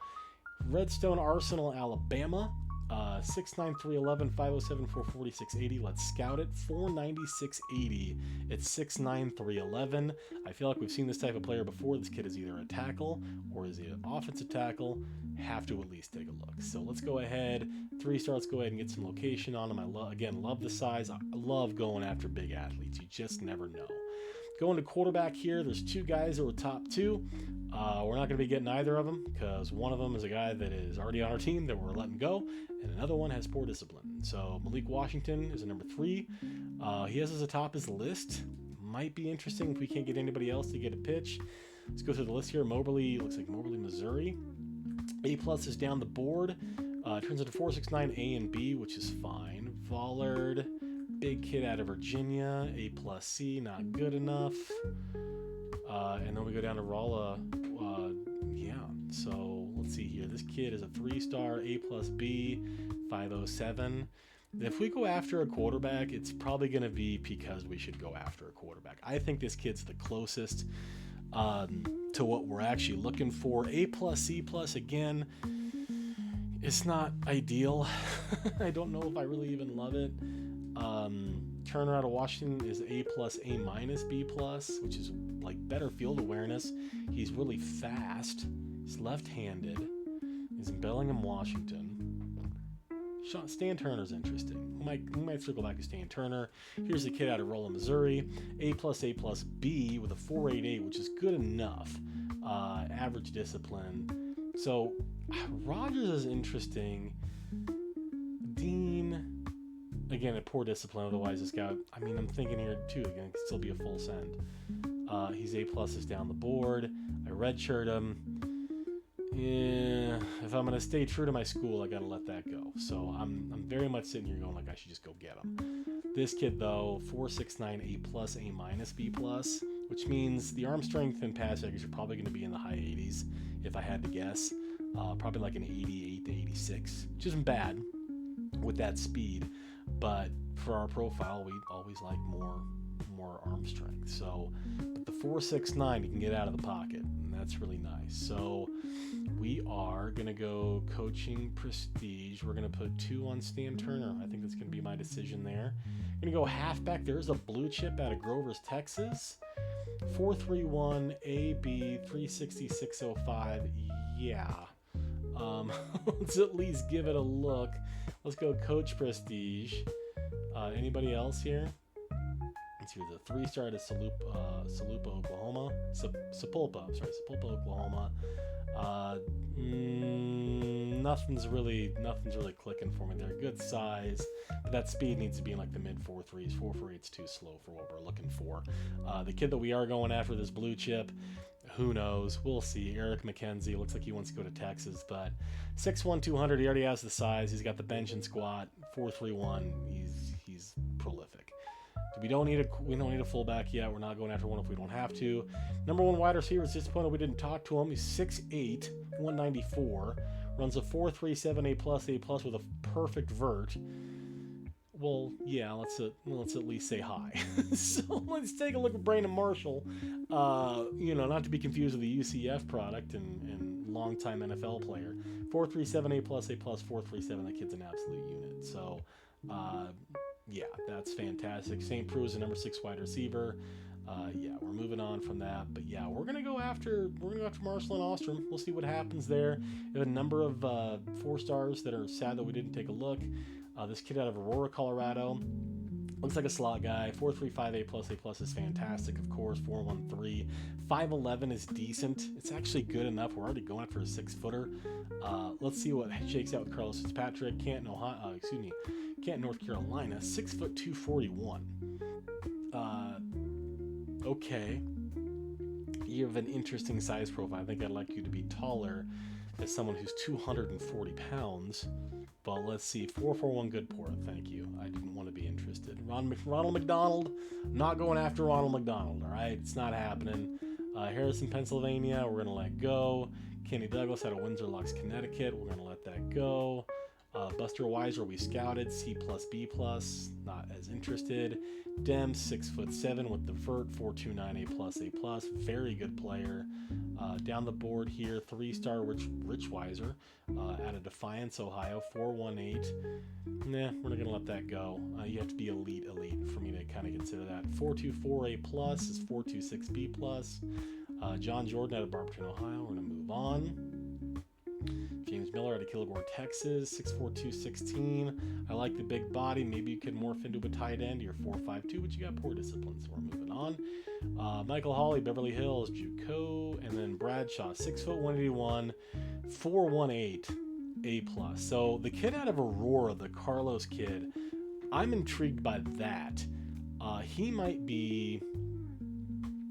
Redstone Arsenal, Alabama. 6'9", 311, 507, 440, 680. Let's scout it. 496, 80. It's 6'9", 311. I feel like we've seen this type of player before. This kid is either a tackle or is he an offensive tackle. Have to at least take a look. So let's go ahead. 3-star. Let's go ahead and get some location on him. I love the size. I love going after big athletes. You just never know. Going to quarterback here, there's 2 guys that were top 2. We're not going to be getting either of them because one of them is a guy that is already on our team that we're letting go, and another one has poor discipline. So Malik Washington is a number 3. He has us atop his list. Might be interesting if we can't get anybody else to get a pitch. Let's go through the list here. Moberly, looks like Moberly, Missouri. A+ is down the board. Turns into 469 A and B, which is fine. Vollard, big kid out of Virginia. A+ C, not good enough. And then we go down to Rolla. So let's see here. This kid is a 3-star, A+ B, 507. If we go after a quarterback, it's probably going to be because we should go after a quarterback. I think this kid's the closest to what we're actually looking for. A+, C+, again, it's not ideal. I don't know if I really even love it. Turner out of Washington is A+, A-, B+, which is like better field awareness. He's really fast. He's left-handed. He's in Bellingham, Washington. Stan Turner's interesting. We might circle back to Stan Turner. Here's a kid out of Rolla, Missouri. A+, B with a 4.88, which is good enough. Average discipline. So Rogers is interesting. Dean, again, a poor discipline. Otherwise, this guy, I'm thinking here too, again, it could still be a full send. He's A+ is down the board. I redshirt him. Yeah, if I'm gonna stay true to my school, I gotta let that go. So I'm very much sitting here going like I should just go get him. This kid though, 469 A+, A-, B+, which means the arm strength and pass accuracy are probably gonna be in the high 80s, if I had to guess. Probably like an 88 to 86, which isn't bad with that speed, but for our profile, we always like more arm strength. So, but the 469 you can get out of the pocket, and that's really nice. So we are gonna go coaching prestige. We're gonna put 2 on Stan Turner. I think that's gonna be my decision there. Gonna go halfback. There's a blue chip out of Grover's, Texas. 431 AB 360 605. Yeah. Let's at least give it a look. Let's go coach prestige. Anybody else here? Let's see, the 3-star to Sapulpa, Oklahoma. Sapulpa, Oklahoma. Nothing's really clicking for me. They're a good size, but that speed needs to be in like the mid 4.3s. 4.48's too slow for what we're looking for. The kid that we are going after, this blue chip, who knows? We'll see. Eric McKenzie looks like he wants to go to Texas, but 6'1", 200. He already has the size. He's got the bench and squat. 4.31. He's prolific. We don't need a fullback yet. We're not going after one if we don't have to. Number 1 wide receiver is disappointed we didn't talk to him. He's 6'8", 194. Runs a 4.37 A+ with a perfect vert. Well, yeah, let's at least say hi. So let's take a look at Brandon Marshall. Not to be confused with the UCF product and longtime NFL player. 4.37 A+, 4.37. That kid's an absolute unit. So, yeah, that's fantastic. St. Prue is the number 6 wide receiver. We're moving on from that. But yeah, we're gonna go after Marshall and Ostrom. We'll see what happens there. We have a number of 4-stars that are sad that we didn't take a look. This kid out of Aurora, Colorado, looks like a slot guy. 4.35 A+ is fantastic, of course. 4.13, 5.11 is decent. It's actually good enough. We're already going for a 6-footer. Let's see what shakes out with Carlos Fitzpatrick. Canton, North Carolina, 6', 241. Okay. You have an interesting size profile. I think I'd like you to be taller as someone who's 240 pounds. But let's see. 441 good pour. Thank you. I didn't want to be interested. Ronald McDonald. Not going after Ronald McDonald. All right. It's not happening. Harrison, Pennsylvania. We're going to let go. Kenny Douglas out of Windsor Locks, Connecticut. We're going to let that go. Buster Weiser, we scouted, C+, B+, not as interested. Dem, 6'7" with the vert, 4.29 A+, very good player. Down the board here, 3-star Rich Weiser out of Defiance, Ohio, 4.18. Nah, we're not gonna let that go. You have to be elite for me to kind of consider that. 4.24 A+ is 4.26 B+. John Jordan out of Barberton, Ohio. We're gonna move on. James Miller out of Kilgore, Texas, 6'4", 216. I like the big body. Maybe you can morph into a tight end. You're 4'5", but you got poor discipline, so we're moving on. Michael Hawley, Beverly Hills, JUCO, and then Bradshaw, 6', 181, 4.18 A+. So the kid out of Aurora, the Carlos kid, I'm intrigued by that. He might be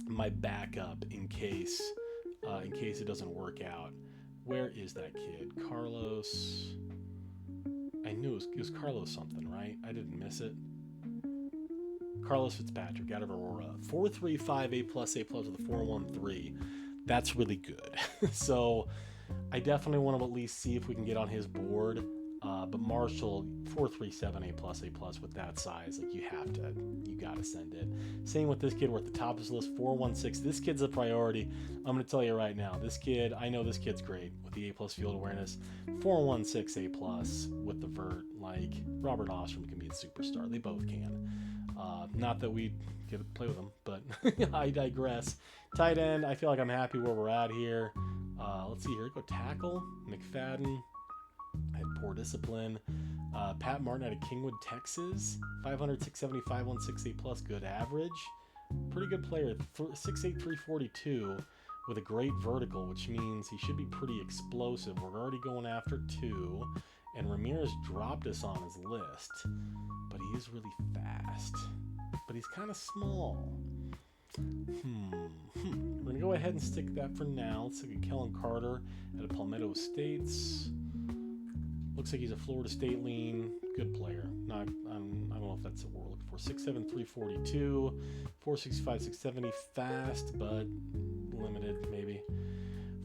my backup in case it doesn't work out. Where is that kid? Carlos. I knew it was Carlos something, right? I didn't miss it. Carlos Fitzpatrick out of Aurora. 4.35 A+, with a 4.13. That's really good. So I definitely want to at least see if we can get on his board. But Marshall, 4.37 A+, with that size, like you gotta send it. Same with this kid, we're at the top of his list, 4.16. This kid's a priority. I'm gonna tell you right now, I know this kid's great with the A+ field awareness. 4.16 A+ with the vert. Like Robert Ostrom can be a superstar. They both can. Not that we get to play with them, but I digress. Tight end, I feel like I'm happy where we're at here. Let's see here. Go tackle. McFadden. I had poor discipline. Pat Martin out of Kingwood, Texas. 500, 675, 168+, good average. Pretty good player. 6'8", 342 with a great vertical, which means he should be pretty explosive. We're already going after 2. And Ramirez dropped us on his list. But he is really fast. But he's kind of small. We're going to go ahead and stick that for now. Let's look at Kellen Carter out of Palmetto Estates. Looks like he's a Florida State lean. Good player. I don't know if that's what we're looking for. 6'7", 342. 465, 670. Fast, but limited, maybe.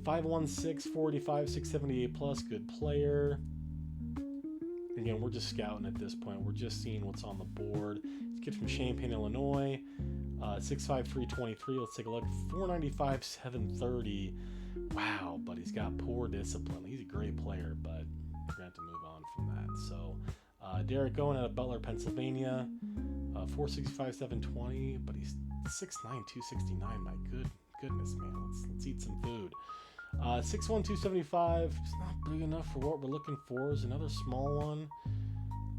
5'16", 485, 678+. Good player. Again, we're just scouting at this point. We're just seeing what's on the board. This kid from Champaign, Illinois. 6'5", 323. Let's take a look. 495, 730. Wow, but he's got poor discipline. He's a great player, but we're going to have to move on from that. So, Derek Owen out of Butler, Pennsylvania. 465, 720, but he's 6'9", 269. My goodness, man. Let's eat some food. 6'1", 275. It's not big enough for what we're looking for. Is another small one.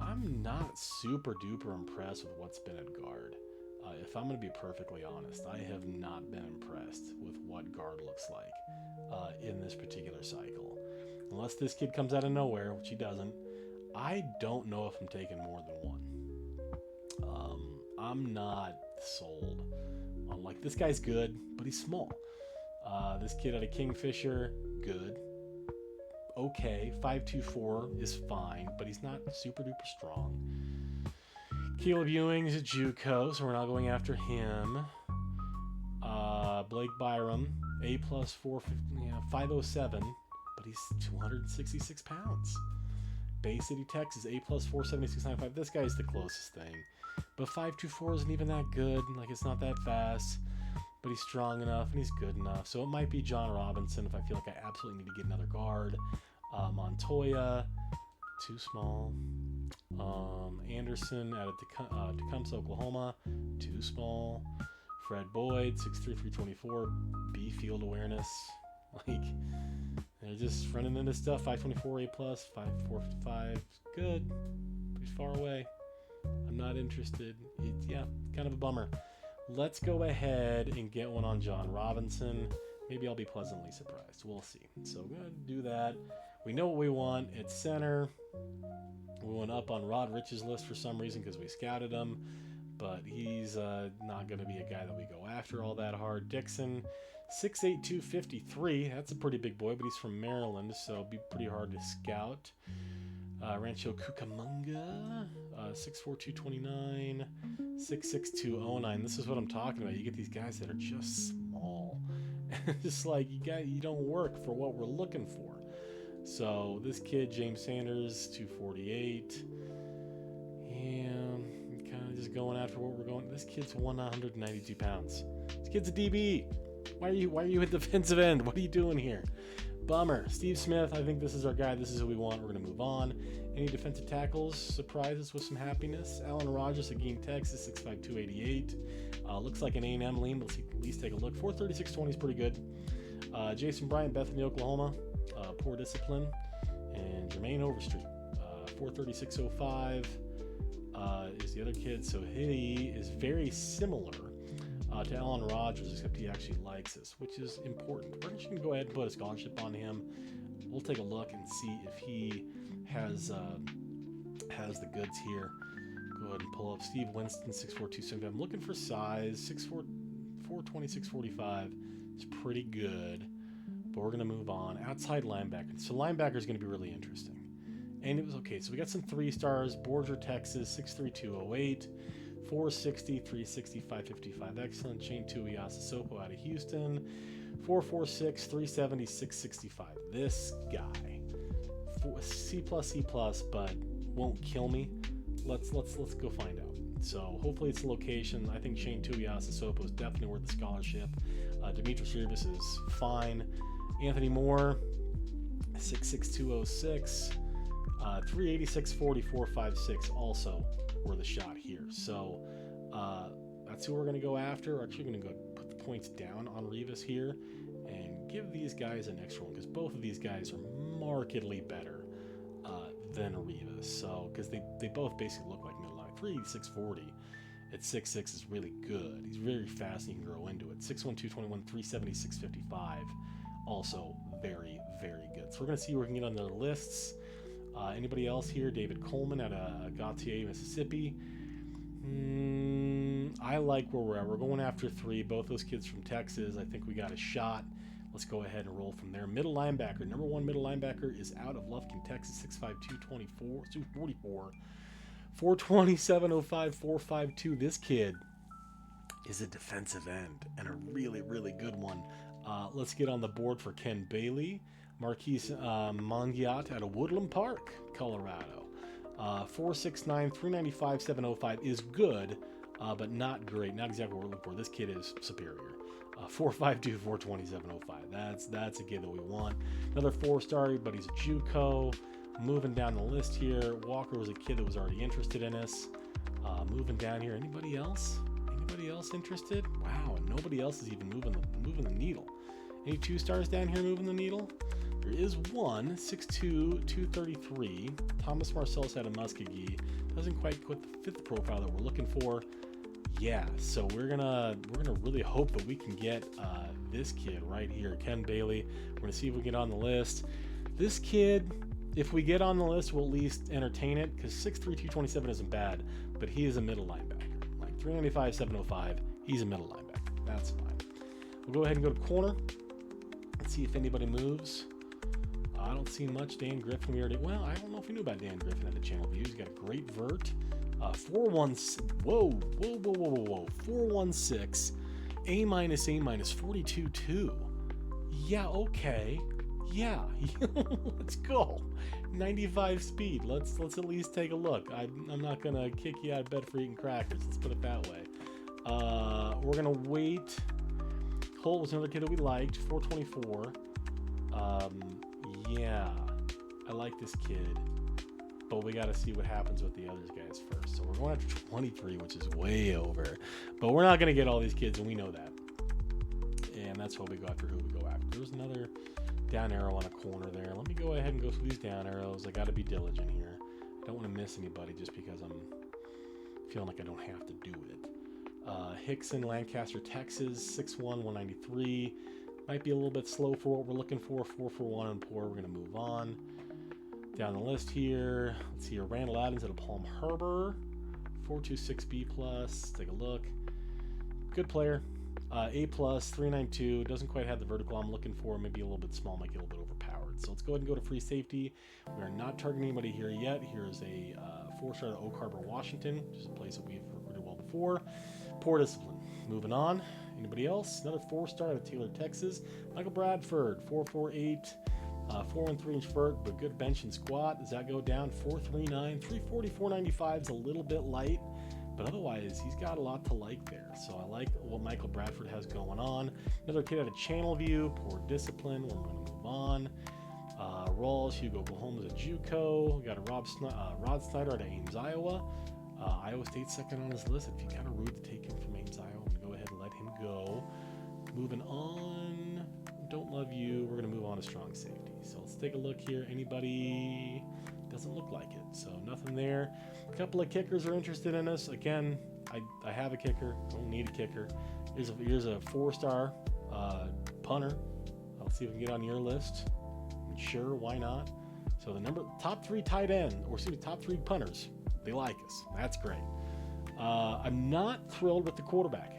I'm not super duper impressed with what's been at guard. If I'm going to be perfectly honest, I have not been impressed with what guard looks like in this particular cycle. Unless this kid comes out of nowhere, which he doesn't, I don't know if I'm taking more than one. I'm not sold on, like, this guy's good, but he's small. This kid out of Kingfisher, good. Okay, 5'2", is fine, but he's not super duper strong. Caleb Ewing is a JUCO, so we're not going after him. Blake Byram, A+, 507, but he's 266 pounds. Bay City, Texas, A+, 476.95. This guy's the closest thing. But 5'24" isn't even that good. Like, it's not that fast. But he's strong enough and he's good enough. So it might be John Robinson if I feel like I absolutely need to get another guard. Montoya, too small. Anderson out of Tecumseh, Oklahoma, too small. Fred Boyd, 6'3", 324, B field awareness. Like, they're just running into stuff. 524 A+, 5'4", good. Pretty far away. I'm not interested. Yeah, kind of a bummer. Let's go ahead and get one on John Robinson. Maybe I'll be pleasantly surprised. We'll see. So we're going to do that. We know what we want. It's center. We went up on Rod Rich's list for some reason because we scouted him. But he's not going to be a guy that we go after all that hard. Dixon, 6'8", 253. That's a pretty big boy, but he's from Maryland, so it'd be pretty hard to scout. Rancho Cucamonga, 6'4", 229, 6'6", 209. This is what I'm talking about. You get these guys that are just small. Just like, you don't work for what we're looking for. So this kid, James Sanders, 248. And kind of just going after what we're going. This kid's 192 pounds. This kid's a DB. Why are you at defensive end? What are you doing here? Bummer. Steve Smith, I think this is our guy. This is who we want. We're going to move on. Any defensive tackles surprise us with some happiness? Alan Rogers, Again, Texas, 6'5", 288. Looks like an A&M lean. Let's at least take a look. 436.20 is pretty good. Jason Bryant, Bethany, Oklahoma. Poor discipline. And Jermaine Overstreet, 436.05 is the other kid. So he is very similar to Alan Rogers, except he actually likes this, which is important. We're just going to go ahead and put a scholarship on him. We'll take a look and see if he has the goods here. Go ahead and pull up Steve Winston, 6'4", 275. I'm looking for size, 6'4", 420, 645. It's pretty good, but we're going to move on. Outside linebacker. So linebacker is going to be really interesting. And it was okay. So we got some 3-stars. Borger, Texas, 6'3", 208. 460, 360, 555. Excellent. Shane Tuiasosopo out of Houston. 446, 370, 665. This guy. C+, but won't kill me. Let's go find out. So hopefully it's the location. I think Shane Tuiasosopo is definitely worth the scholarship. Demetrius Rivas is fine. Anthony Moore, 6'6", 206. 386, 40, 456 also worth a shot here. So that's who we're going to go after. We're actually going to go put the points down on Rivas here and give these guys an extra one, because both of these guys are markedly better than Rivas. So because they both basically look like middle line. 386, 40 at 6'6" is really good. He's very fast and he can grow into it. 6'1", 221, 370, 655 also very, very good. So we're going to see where we can get on their lists. Anybody else here? David Coleman out of Gautier, Mississippi. I like where we're at. We're going after 3. Both those kids from Texas. I think we got a shot. Let's go ahead and roll from there. Middle linebacker. Number 1 middle linebacker is out of Lufkin, Texas. 6'5", 224, 244. 427.05, 452. This kid is a defensive end and a really, really good one. Let's get on the board for Ken Bailey. Marquise Mongiat out of Woodland Park, Colorado. 469, 395, 705 is good, but not great. Not exactly what we're looking for. This kid is superior. 452, 427, 05. That's a kid that we want. Another 4-star, but he's a JUCO. Moving down the list here, Walker was a kid that was already interested in us. Moving down here, anybody else? Anybody else interested? Wow, and nobody else is even moving the needle. Any 2-stars down here moving the needle? There is one, 6'2", 233. Thomas Marcellus out of Muskogee. Doesn't quite fit the profile that we're looking for. Yeah, so we're gonna really hope that we can get this kid right here, Ken Bailey. We're gonna see if we get on the list. This kid, if we get on the list, we'll at least entertain it, because 6'3", 227 isn't bad, but he is a middle linebacker. Like 395, 705, he's a middle linebacker. That's fine. We'll go ahead and go to corner. Let's see if anybody moves. I don't see much. Dan Griffin, I don't know if we knew about Dan Griffin at the channel views. He's got a great vert. 416, A-, 42.2. Yeah, okay. Yeah, let's go. 95 speed. Let's at least take a look. I'm not gonna kick you out of bed for eating crackers. Let's put it that way. We're gonna wait. Holt was another kid that we liked. 424. Yeah, I like this kid, but we got to see what happens with the other guys first. So we're going after 23, which is way over, but we're not going to get all these kids, and we know that. And that's why we go after who we go after. There's another down arrow on a corner there. Let me go ahead and go through these down arrows. I got to be diligent here. I don't want to miss anybody just because I'm feeling like I don't have to do it. Hickson, Lancaster, Texas, 6'1", 193. Might be a little bit slow for what we're looking for. 441 and poor. We're going to move on down the list here. Let's see here. Randall Adams out of Palm Harbor. 426B+. Take a look. Good player. A+, 392. Doesn't quite have the vertical I'm looking for. Maybe a little bit small. Might get a little bit overpowered. So let's go ahead and go to free safety. We are not targeting anybody here yet. Here's a 4-star to Oak Harbor, Washington, which is a place that we've recruited well before. Poor discipline. Moving on. Anybody else? Another 4-star out of Taylor, Texas. Michael Bradford, 448. 4 and 3 inch vert, but good bench and squat. Does that go down? 439, 340, 495 is a little bit light, but otherwise he's got a lot to like there. So I like what Michael Bradford has going on. Another kid out of Channel View, poor discipline. We're going to move on. Rawls, Hugo Oklahoma's a JUCO. We got a Rod Snyder out of Ames, Iowa. Iowa State's second on his list. It'd be kind of rude to take him from Ames, Iowa. I'm going to go ahead and let him go. Moving on. Don't love you. We're going to move on to strong safety. So let's take a look here. Anybody? Doesn't look like it. So nothing there. A couple of kickers are interested in us. Again, I have a kicker. Don't need a kicker. Here's a 4-star punter. Let's see if we can get on your list. Sure, why not? So the top 3 tight end, or excuse me, top 3 punters, they like us. That's great. I'm not thrilled with the quarterback.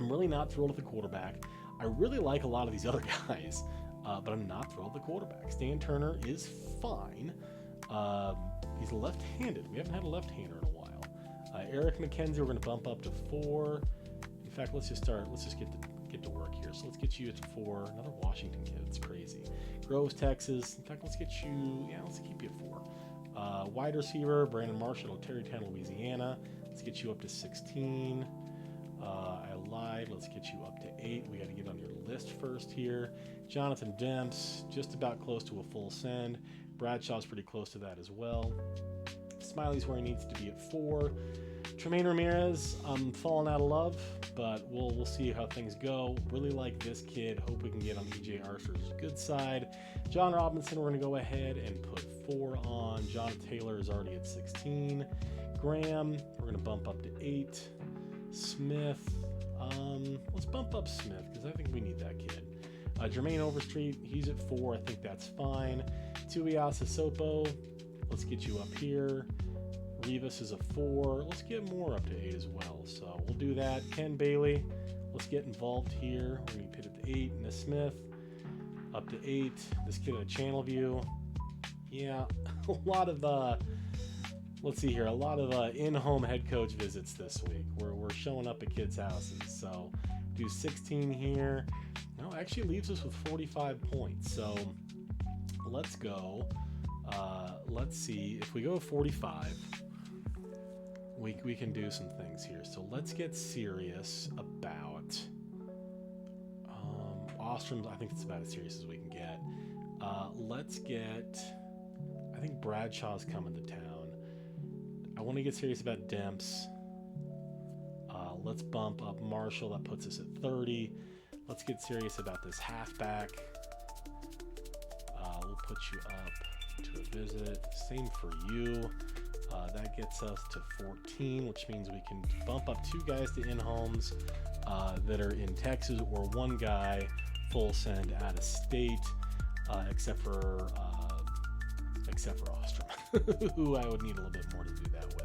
I'm really not thrilled with the quarterback. I really like a lot of these other guys, but I'm not thrilled with the quarterback. Stan Turner is fine. He's left-handed. We haven't had a left-hander in a while. Eric McKenzie, we're going to bump up to 4. In fact, let's just get to work here. So let's get you to 4. Another Washington kid. It's crazy. Groves, Texas. In fact, let's keep you at 4. Wide receiver, Brandon Marshall, Terrytown, Louisiana. Let's get you up to 16. I lied. Let's get you up to 8. We got to get on your list first here. Jonathan Demps, just about close to a full send. Bradshaw's pretty close to that as well. Smiley's where he needs to be at 4. Tremaine Ramirez, I'm falling out of love, but we'll see how things go. Really like this kid. Hope we can get on EJ Archer's good side. John Robinson, we're going to go ahead and put 4 on. John Taylor is already at 16. Graham, we're going to bump up to 8. Smith, let's bump up Smith because I think we need that kid. Jermaine Overstreet, he's at 4. I think that's fine. Tuiasa Sopo, let's get you up here. Rivas is a 4. Let's get more up to 8 as well. So we'll do that. Ken Bailey, let's get involved here. We're going to put it to 8. Miss Smith, up to 8. This kid at Channel View. Yeah, a lot of, let's see here, a lot of in-home head coach visits this week. We're showing up at kids' houses. So do 16 here. No, actually leaves us with 45 points. So let's go. Let's see. If we go 45, we can do some things here. So let's get serious about Ostrom's. I think it's about as serious as we can get. Let's get, I think Bradshaw's coming to town. I want to get serious about Demps. Let's bump up Marshall. That puts us at 30. Let's get serious about this halfback. We'll put you up to a visit. Same for you. That gets us to 14, which means we can bump up 2 guys to in-homes that are in Texas, or 1 guy full send out of state, except for Ostrom, who I would need a little bit more to do that with.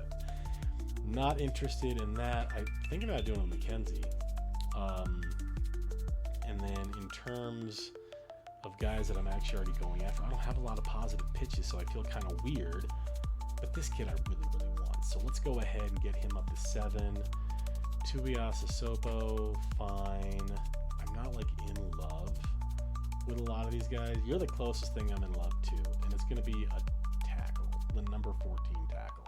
Not interested in that. I'm thinking about doing a McKenzie. And then in terms of guys that I'm actually already going after, I don't have a lot of positive pitches, so I feel kind of weird. But this kid I really, really want. So let's go ahead and get him up to 7. Tuiasa Sopo, fine. I'm not like in love with a lot of these guys. You're the closest thing I'm in love to, and it's going to be a tackle, the number 14 tackle.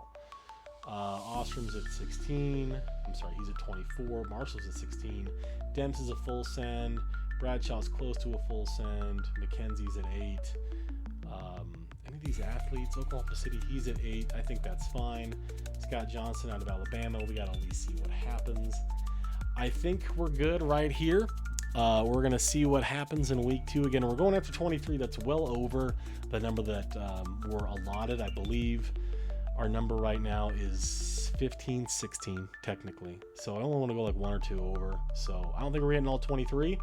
Ostrom's at 16. I'm sorry, he's at 24. Marshall's at 16. Demps is a full send. Bradshaw's close to a full send. McKenzie's at 8. Any of these athletes, Oklahoma City, he's at 8. I think that's fine. Scott Johnson out of Alabama. We got to at least see what happens. I think we're good right here. We're going to see what happens in week 2. Again, we're going after 23. That's well over the number that were allotted, I believe. Our number right now is 15, 16, technically. So I only want to go like 1 or 2 over. So I don't think we're getting all 23.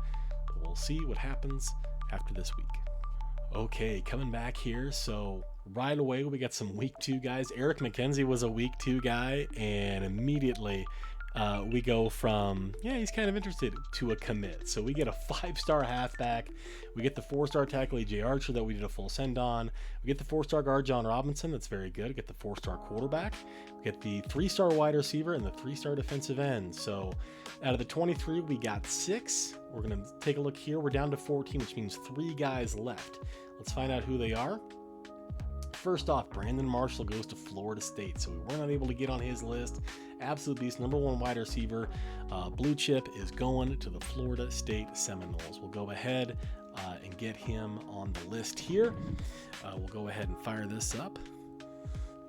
But we'll see what happens after this week. Okay, coming back here. So right away, we got some week 2 guys. Eric McKenzie was a week 2 guy, and immediately We go from, yeah, he's kind of interested, to a commit. So we get a 5-star halfback. We get the 4-star tackle, A.J. Archer, that we did a full send on. We get the 4-star guard, John Robinson. That's very good. We get the 4-star quarterback. We get the 3-star wide receiver and the 3-star defensive end. So out of the 23, we got 6. We're going to take a look here. We're down to 14, which means 3 guys left. Let's find out who they are. First off, Brandon Marshall goes to Florida State, so we were not able to get on his list. Absolute beast, number 1 wide receiver. Blue chip is going to the Florida State Seminoles. We'll go ahead and get him on the list here. We'll go ahead and fire this up.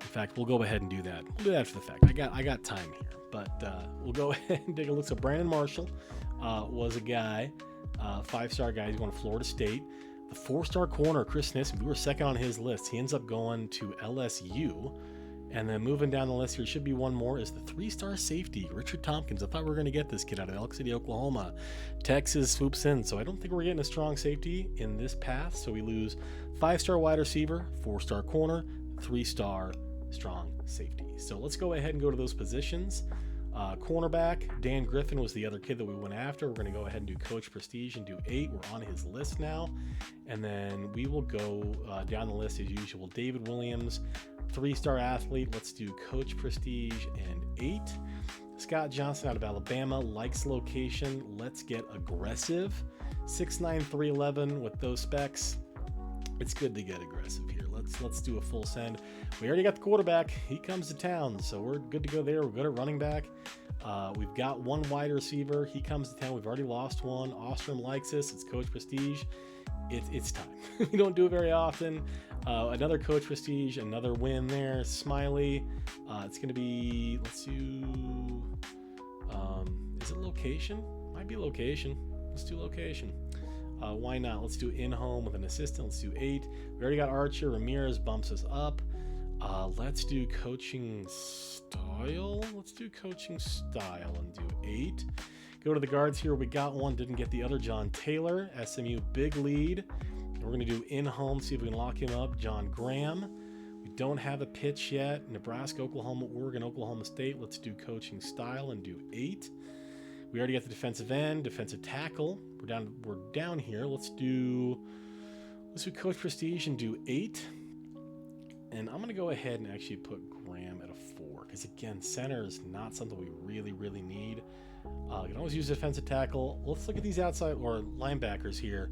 In fact, we'll go ahead and do that. We'll do that after the fact. I got time here, but we'll go ahead and take a look. So Brandon Marshall was a guy, 5-star guy. He's going to Florida State. The 4-star corner, Chris Nissen, we were second on his list. He ends up going to LSU. And then moving down the list here, should be one more, is the 3-star safety, Richard Tompkins. I thought we were going to get this kid out of Elk City, Oklahoma. Texas swoops in, so I don't think we're getting a strong safety in this path. So we lose 5-star wide receiver, 4-star corner, 3-star strong safety. So let's go ahead and go to those positions. Cornerback, Dan Griffin was the other kid that we went after. We're going to go ahead and do Coach Prestige and do 8. We're on his list now. And then we will go down the list as usual. David Williams, 3-star athlete. Let's do Coach Prestige and 8. Scott Johnson out of Alabama, likes location. Let's get aggressive. 6'9", 311 with those specs. It's good to get aggressive here. Let's do a full send. We already got the quarterback. He comes to town, so we're good to go there. We're good at running back. We've got 1 wide receiver. He comes to town. We've already lost 1. Ostrom likes this. It's Coach Prestige. It's time. We don't do it very often. Another Coach Prestige, another win there. Smiley. It's going to be, let's do, is it location? Might be location. Let's do location. Why not? Let's do in-home with an assistant. Let's do 8. We already got Archer. Ramirez bumps us up. Let's do coaching style. Let's do coaching style and do 8. Go to the guards here. We got 1. Didn't get the other. John Taylor. SMU, big lead. And we're going to do in-home, see if we can lock him up. John Graham. We don't have a pitch yet. Nebraska, Oklahoma, Oregon, Oklahoma State. Let's do coaching style and do 8. We already got the defensive end, defensive tackle. We're down here. Let's do Coach Prestige and do 8. And I'm going to go ahead and actually put Graham at a 4. Because, again, center is not something we really, really need. You can always use defensive tackle. Let's look at these outside or linebackers here.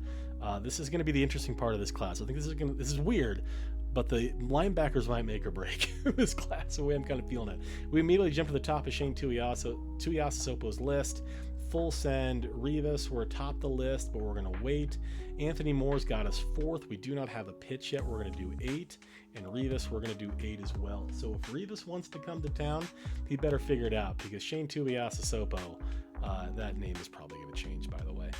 This is going to be the interesting part of this class. I think this is weird, but the linebackers might make or break this class, the way I'm kind of feeling it. We immediately jump to the top of Shane Tuiasosopo's list. Full send. Rivas, we're atop the list, but we're going to wait. Anthony Moore's got us 4th. We do not have a pitch yet. We're going to do 8. And Rivas, we're going to do 8 as well. So if Rivas wants to come to town, he better figure it out, because Shane Tuiasosopo, that name is probably going to change, by the way,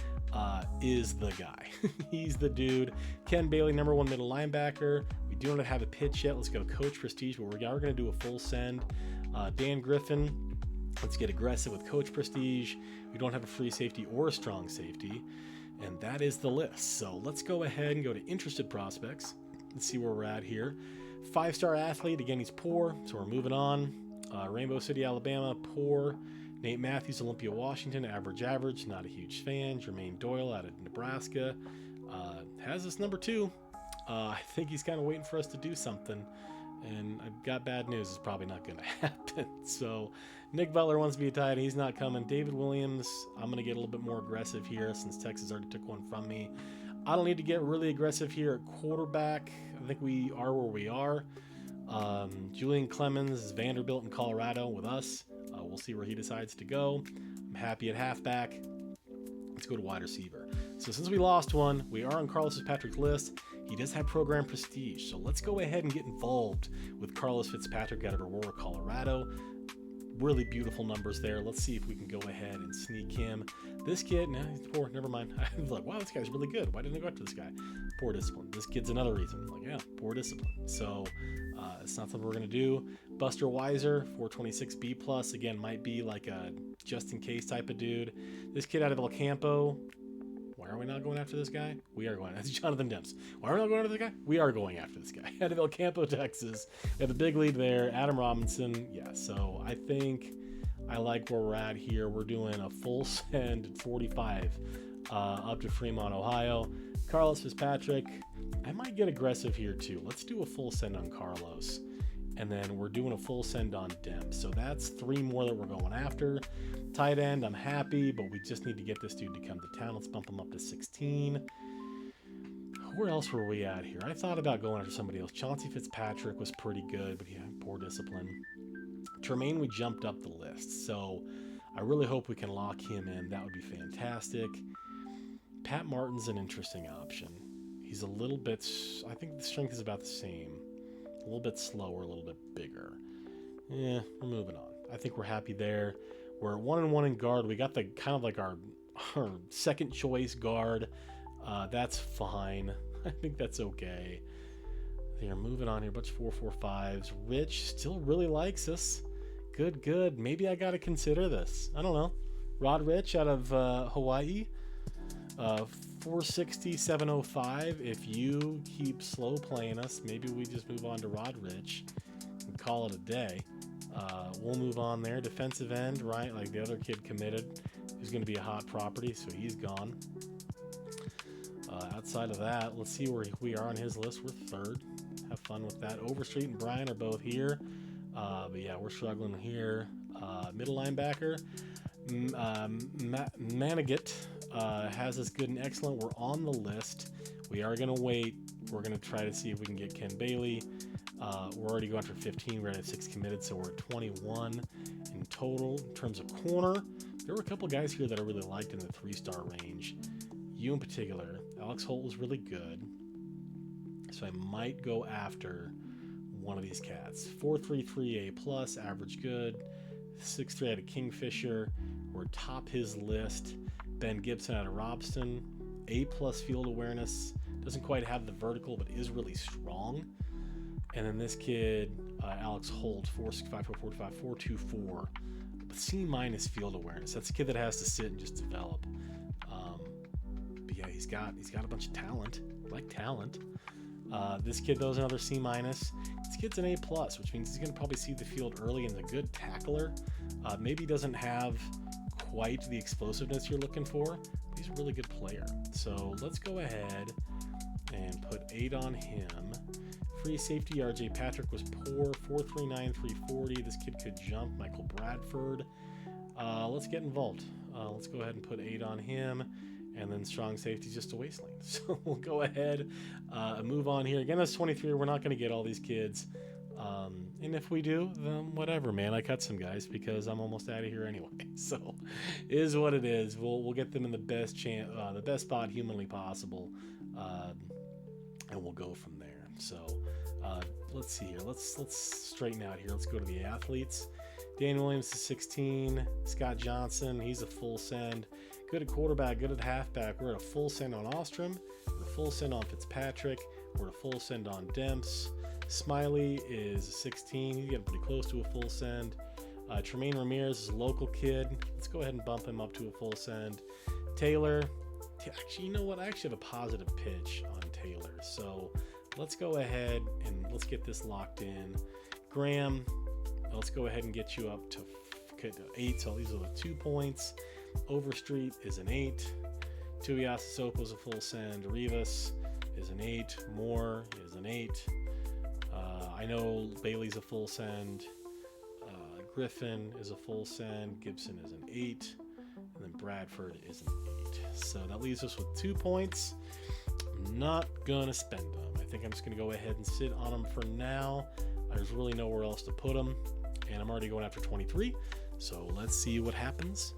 is the guy. He's the dude. Ken Bailey, number 1 middle linebacker. We do not have a pitch yet. Let's go Coach Prestige, but we are going to do a full send. Dan Griffin, let's get aggressive with Coach Prestige. We don't have a free safety or a strong safety, and that is the list. So let's go ahead and go to interested prospects. Let's see where we're at here. 5-star athlete, again, he's poor, so we're moving on. Rainbow City, Alabama, poor. Nate Matthews, Olympia, Washington, average, not a huge fan. Jermaine Doyle out of Nebraska has us number 2. I think he's kind of waiting for us to do something, and I've got bad news. It's probably not going to happen. So Nick Butler wants to be a tight end. He's not coming. David Williams, I'm going to get a little bit more aggressive here since Texas already took one from me. I don't need to get really aggressive here at quarterback. I think we are where we are. Julian Clemens is Vanderbilt in Colorado with us. We'll see where he decides to go. I'm happy at halfback. Let's go to wide receiver. So since we lost one, we are on Carlos Fitzpatrick's list. He does have program prestige. So let's go ahead and get involved with Carlos Fitzpatrick out of Aurora, Colorado. Really beautiful numbers there. Let's see if we can go ahead and sneak him. This kid, no, he's poor. Never mind. I was like, wow, this guy's really good. Why didn't I go after this guy? Poor discipline. This kid's another reason. I'm like, yeah, poor discipline. So it's not something we're going to do. Buster Weiser, 426B+. Again, might be like a just-in-case type of dude. This kid out of El Campo. Why are we not going after this guy? We are going. That's Jonathan Demps. Why are we not going after this guy? We are going after this guy. Out of El Campo, Texas. We have a big lead there. Adam Robinson. Yeah, so I think I like where we're at here. We're doing a full send at 45 up to Fremont, Ohio. Carlos Fitzpatrick. I might get aggressive here too. Let's do a full send on Carlos. And then we're doing a full send on Dem. So that's 3 more that we're going after. Tight end, I'm happy, but we just need to get this dude to come to town. Let's bump him up to 16. Where else were we at here? I thought about going after somebody else. Chauncey Fitzpatrick was pretty good, but yeah, poor discipline. Tremaine, we jumped up the list. So I really hope we can lock him in. That would be fantastic. Pat Martin's an interesting option. He's a little bit, I think the strength is about the same. A little bit slower, a little bit bigger. Yeah, we're moving on. I think we're happy there. We're 1-1 in guard. We got the kind of like our second choice guard. That's fine. I think that's okay. They're moving on here. Bunch of 4-4-5s. Rich still really likes us. Good. Maybe I got to consider this. I don't know. Rod Rich out of Hawaii. 460, 705. If you keep slow playing us, maybe we just move on to Rod Rich and call it a day. We'll move on there. Defensive end, right? Like the other kid committed, who's going to be a hot property, so he's gone. Outside of that, let's see where we are on his list. We're 3rd. Have fun with that. Overstreet and Brian are both here. But yeah, we're struggling here. Middle linebacker, Manigat has us good and excellent. We're on the list. We are going to wait. We're going to try to see if we can get Ken Bailey. We're already going for 15. We're at 6 committed, so we're at 21 in total. In terms of corner, there were a couple guys here that I really liked in the 3-star range. You in particular. Alex Holt was really good, so I might go after one of these cats. 4.33 A+, average good. 6.3 out of Kingfisher. We're top his list. Ben Gibson out of Robston. A+ field awareness. Doesn't quite have the vertical, but is really strong. And then this kid, Alex Holt, 4.65, 4.45, 4.24. C- field awareness. That's a kid that has to sit and just develop. But yeah, he's got a bunch of talent. I like talent. This kid though is another C-. This kid's an A+, which means he's going to probably see the field early and is a good tackler. Maybe doesn't have quite the explosiveness you're looking for, but he's a really good player. So let's go ahead and put 8 on him. Free safety, RJ Patrick was poor, 4.39, 3.40. This kid could jump. Michael Bradford. Let's get involved. Let's go ahead and put 8 on him. And then strong safety, just a wasteland. So we'll go ahead and move on here. Again, that's 23. We're not going to get all these kids. And if we do, then whatever, man. I cut some guys because I'm almost out of here anyway. So it is what it is. We'll get them in the best spot humanly possible, and we'll go from there. So let's see here. Let's straighten out here. Let's go to the athletes. Dan Williams is 16. Scott Johnson, he's a full send. Good at quarterback, good at halfback. We're at a full send on Ostrom. We're a full send on Fitzpatrick. We're at a full send on Demps. Smiley is 16. He's getting pretty close to a full send. Tremaine Ramirez is a local kid. Let's go ahead and bump him up to a full send. Taylor, actually, you know what? I actually have a positive pitch on Taylor. So let's go ahead and let's get this locked in. Graham, let's go ahead and get you up to 8. So these are the 2 points. Overstreet is an 8. Tuiasosopo is a full send. Rivas is an 8. Moore is an 8. I know Bailey's a full send. Griffin is a full send. Gibson is an 8. And then Bradford is an 8. So that leaves us with 2 points. I'm not going to spend them. I think I'm just going to go ahead and sit on them for now. There's really nowhere else to put them. And I'm already going after 23. So let's see what happens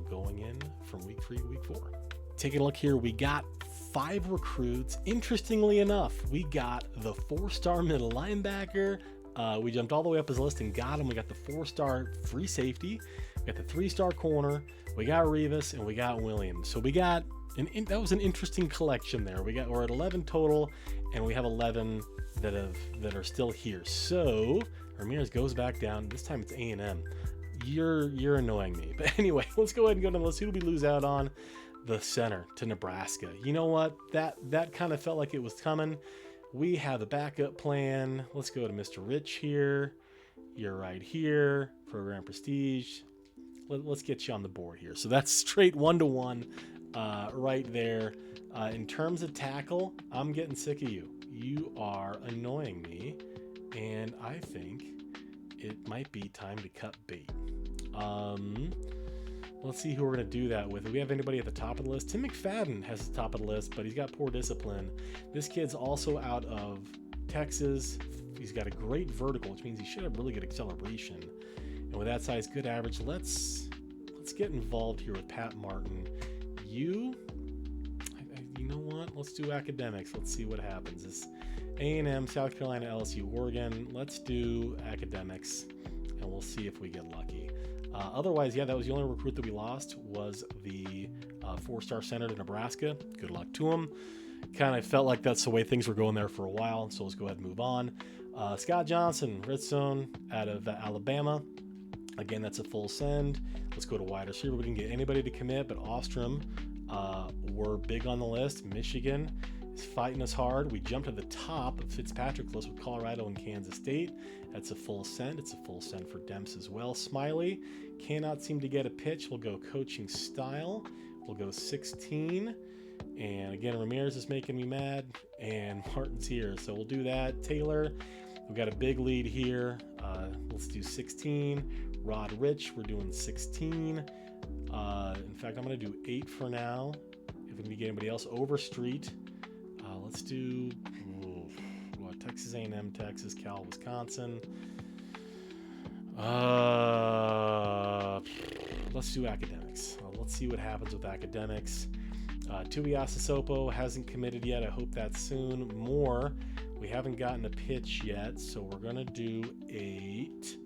going in from week 3 to week 4. Taking a look here, we got 5 recruits. Interestingly enough, we got the 4-star middle linebacker. We jumped all the way up his list and got him. We got the 4-star free safety. We got the 3-star corner. We got Rivas and we got Williams. So we got that was an interesting collection there. We're at 11 total, and we have 11 that are still here. So Ramirez goes back down. This time it's A&M. You're annoying me. But anyway, let's go ahead and go to the list. Who do we lose out on? The center to Nebraska. You know what? That kind of felt like it was coming. We have a backup plan. Let's go to Mr. Rich here. You're right here. Program prestige. let's get you on the board here. So that's straight 1-to-1 right there. In terms of tackle, I'm getting sick of you. You are annoying me, and I think it might be time to cut bait. Let's see who we're going to do that with. Do we have anybody at the top of the list? Tim McFadden has the top of the list, but he's got poor discipline. This kid's also out of Texas. He's got a great vertical, which means he should have really good acceleration. And with that size, good average. Let's get involved here with Pat Martin. You know what? Let's do academics. Let's see what happens. This A&M, South Carolina, LSU, Oregon. Let's do academics, and we'll see if we get lucky. Otherwise, yeah, that was the only recruit that we lost was the 4-star center to Nebraska. Good luck to him. Kind of felt like that's the way things were going there for a while, so let's go ahead and move on. Scott Johnson, red zone out of Alabama. Again, that's a full send. Let's go to wide receiver. We didn't get anybody to commit, but Ostrom were big on the list. Michigan is fighting us hard. We jumped to the top of Fitzpatrick's list with Colorado and Kansas State. That's a full send. It's a full send for Demps as well. Smiley cannot seem to get a pitch. We'll go coaching style. We'll go 16. And again, Ramirez is making me mad, and Martin's here, so we'll do that. Taylor, we've got a big lead here. Let's do 16. Rod Rich, we're doing 16. In fact, I'm going to do 8 for now. If we can get anybody else, Overstreet. Let's do Texas A&M, Texas, Cal, Wisconsin. Let's do academics. Let's see what happens with academics. Tuiasa Sopo hasn't committed yet. I hope that's soon. More. We haven't gotten a pitch yet, so we're going to do 8.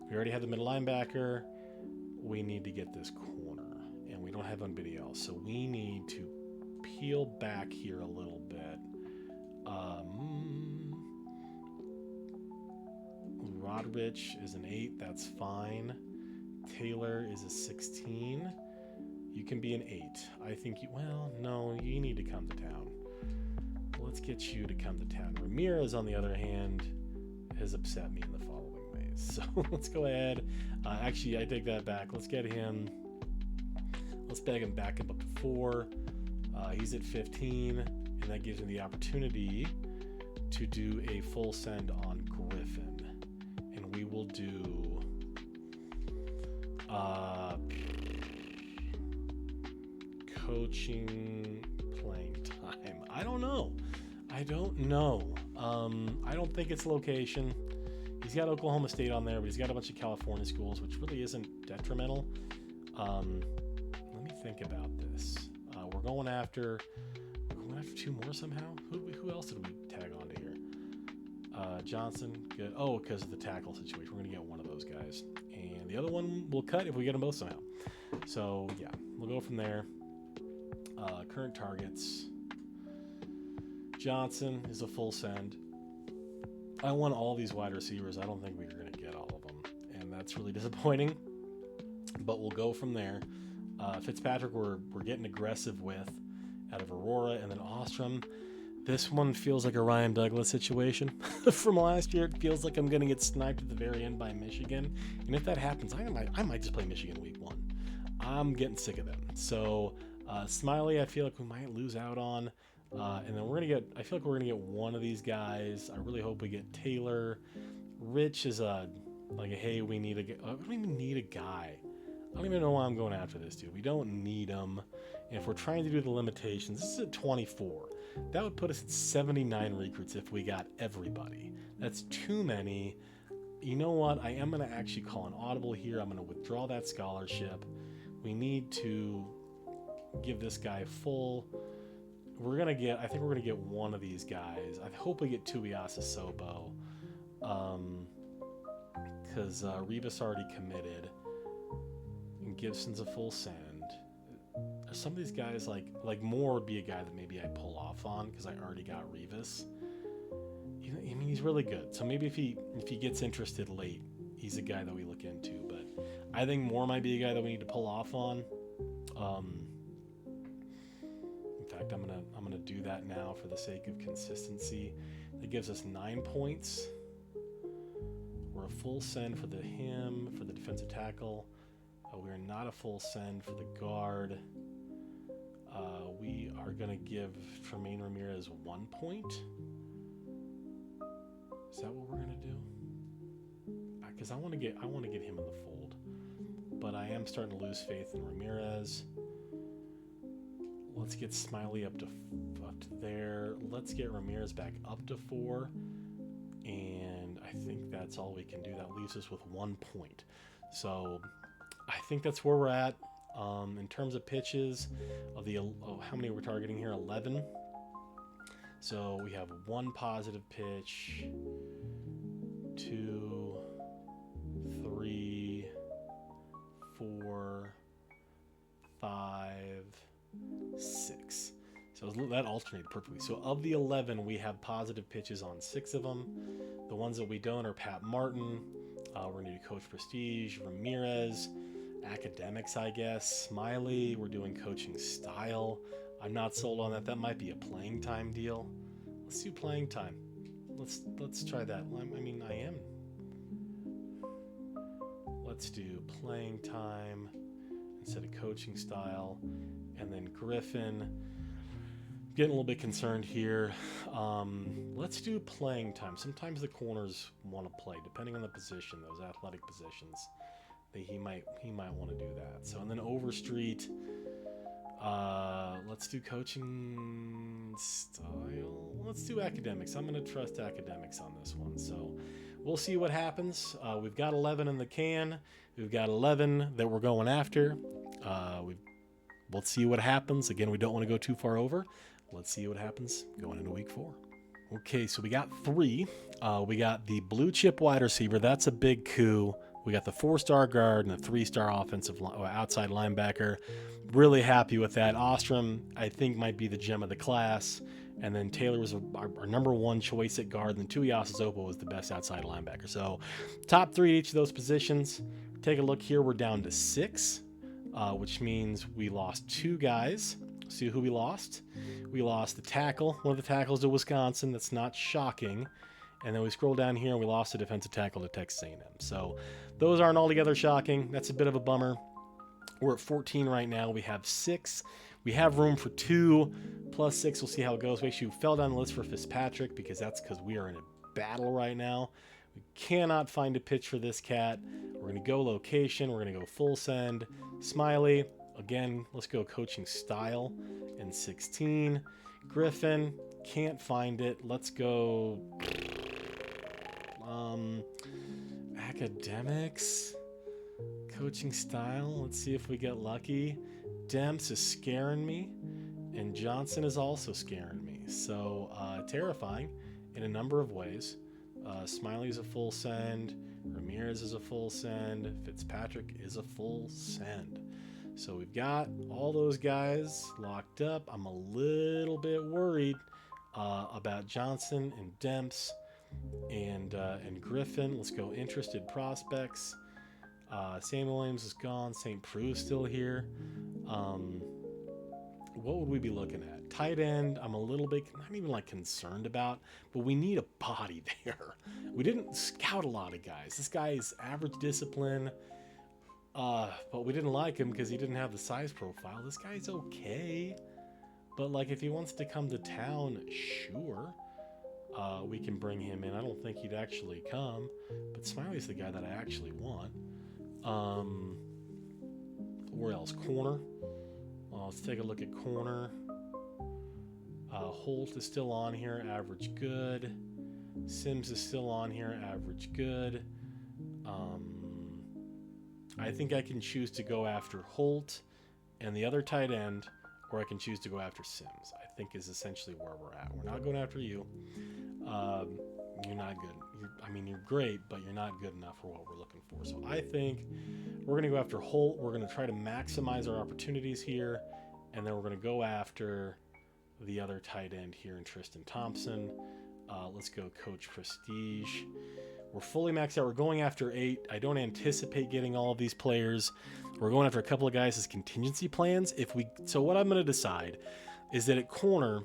We already have the middle linebacker. We need to get this corner, and we don't have anybody else, so we need to peel back here a little bit. Rodrich is an 8. That's fine. Taylor is a 16. You can be an 8. I think no, you need to come to town. Let's get you to come to town. Ramirez, on the other hand, has upset me in the following ways. So let's go ahead. Actually, I take that back. Let's get him. Let's beg him back up to 4. He's at 15, and that gives him the opportunity to do a full send on Griffin. And we will do coaching playing time. I don't know. I don't think it's location. He's got Oklahoma State on there, but he's got a bunch of California schools, which really isn't detrimental. Let me think about this. We're going after 2 more somehow. Who else did we tag onto here? Johnson, good. Oh, because of the tackle situation. We're going to get one of those guys. And the other one we'll cut if we get them both somehow. So, yeah, we'll go from there. Current targets. Johnson is a full send. I want all these wide receivers. I don't think we're going to get all of them, and that's really disappointing. But we'll go from there. Fitzpatrick, we're getting aggressive with out of Aurora, and then Ostrom. This one feels like a Ryan Douglas situation from last year. It feels like I'm going to get sniped at the very end by Michigan, and if that happens, I might just play Michigan week 1. I'm getting sick of them. So Smiley, I feel like we might lose out on. And then I feel like we're going to get one of these guys. I really hope we get Taylor. Rich is hey, we need we don't even need a guy. I don't even know why I'm going after this dude. We don't need him. And if we're trying to do the limitations, this is at 24. That would put us at 79 recruits if we got everybody. That's too many. You know what? I am going to actually call an audible here. I'm going to withdraw that scholarship. We need to give this guy full. I think we're going to get one of these guys. I hope we get Tuiasa Sopo. Because Rebus already committed. And Gibson's a full send. Some of these guys, like Moore would be a guy that maybe I pull off on because I already got Revis. I mean, he's really good. So maybe if he gets interested late, he's a guy that we look into. But I think Moore might be a guy that we need to pull off on. In fact, I'm gonna do that now for the sake of consistency. That gives us 9 points. We're a full send for the defensive tackle. We are not a full send for the guard. We are going to give Tremaine Ramirez 1 point. Is that what we're going to do? Because I want to get him in the fold, but I am starting to lose faith in Ramirez. Let's get Smiley up to there. Let's get Ramirez back up to 4, and I think that's all we can do. That leaves us with 1 point. So I think that's where we're at. In terms of pitches, how many we're targeting here? 11. So we have 1 positive pitch, 2, 3, 4, 5, 6. So that alternated perfectly. So of the 11, we have positive pitches on 6 of them. The ones that we don't are Pat Martin. We're going to do Coach Prestige, Ramirez, academics, I guess. Smiley, we're doing coaching style. I'm not sold on that. That might be a playing time deal. Let's do playing time. Let's try that. I mean, I am. Let's do playing time instead of coaching style. And then Griffin. Getting a little bit concerned here. Let's do playing time. Sometimes the corners want to play, depending on the position, those athletic positions. He might want to do that. So, and then Overstreet. Let's do coaching style. Let's do academics. I'm going to trust academics on this one. So we'll see what happens. We've got 11 in the can. We've got 11 that we're going after. We'll see what happens. Again, we don't want to go too far over. Let's see what happens going into week 4. Okay, so we got 3. We got the blue chip wide receiver. That's a big coup. We got the 4-star guard and the 3-star offensive outside linebacker. Really happy with that. Ostrom, I think, might be the gem of the class. And then Taylor was our number 1 choice at guard. And then Tuiasosopo was the best outside linebacker. So top 3 at each of those positions. Take a look here. We're down to 6, which means we lost 2 guys. See who we lost? We lost the tackle, one of the tackles to Wisconsin. That's not shocking. And then we scroll down here and we lost a defensive tackle to Texas A&M. So those aren't altogether shocking. That's a bit of a bummer. We're at 14 right now. We have 6. We have room for 2 plus 6. We'll see how it goes. We actually fell down the list for Fitzpatrick because we are in a battle right now. We cannot find a pitch for this cat. We're going to go location. We're going to go full send. Smiley. Again, let's go coaching style in 16. Griffin. Can't find it. Let's go academics, coaching style. Let's see if we get lucky. Demps is scaring me, and Johnson is also scaring me. So terrifying in a number of ways. Smiley's a full send. Ramirez is a full send. Fitzpatrick is a full send. So we've got all those guys locked up. I'm a little bit worried about Johnson and Demps and Griffin. Let's go interested prospects. Samuel Williams is gone. St. Prue's still here. What would we be looking at? Tight end, I'm a little bit, not even like concerned about, but we need a body there. We didn't scout a lot of guys. This guy is average discipline, but we didn't like him because he didn't have the size profile. This guy's okay, but like if he wants to come to town, sure. We can bring him in. I don't think he'd actually come, but Smiley's the guy that I actually want. Where else? Corner. Let's take a look at corner. Holt is still on here, average good. Sims is still on here, average good. I think I can choose to go after Holt and the other tight end, or I can choose to go after Sims. I think is essentially where we're at. We're not going after you. You're not good. You're great, but you're not good enough for what we're looking for. So I think we're going to go after Holt. We're going to try to maximize our opportunities here, and then we're going to go after the other tight end here in Tristan Thompson. Let's go Coach Prestige. We're fully maxed out. We're going after 8. I don't anticipate getting all of these players. We're going after a couple of guys as contingency plans. So what I'm going to decide is that at corner,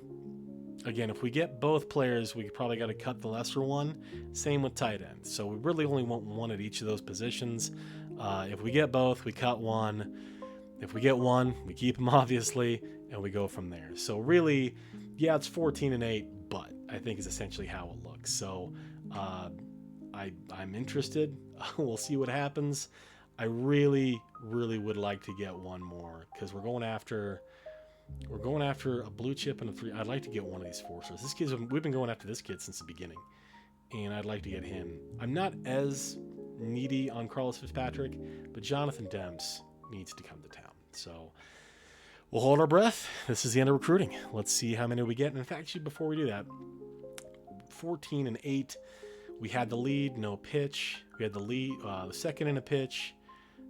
again, if we get both players, we probably got to cut the lesser one. Same with tight end. So we really only want one at each of those positions. If we get both, we cut one. If we get one, we keep them, obviously, and we go from there. So really, yeah, it's 14-8, but I think is essentially how it looks. So I'm interested. We'll see what happens. I really, really would like to get one more because we're going after a blue chip and a 3. I'd like to get one of these 4-stars. We've been going after this kid since the beginning, and I'd like to get him. I'm not as needy on Carlos Fitzpatrick, but Jonathan Demps needs to come to town. So we'll hold our breath. This is the end of recruiting. Let's see how many we get. And in fact, actually, before we do that, 14-8. We had the lead, no pitch. We had the lead, the second and a pitch,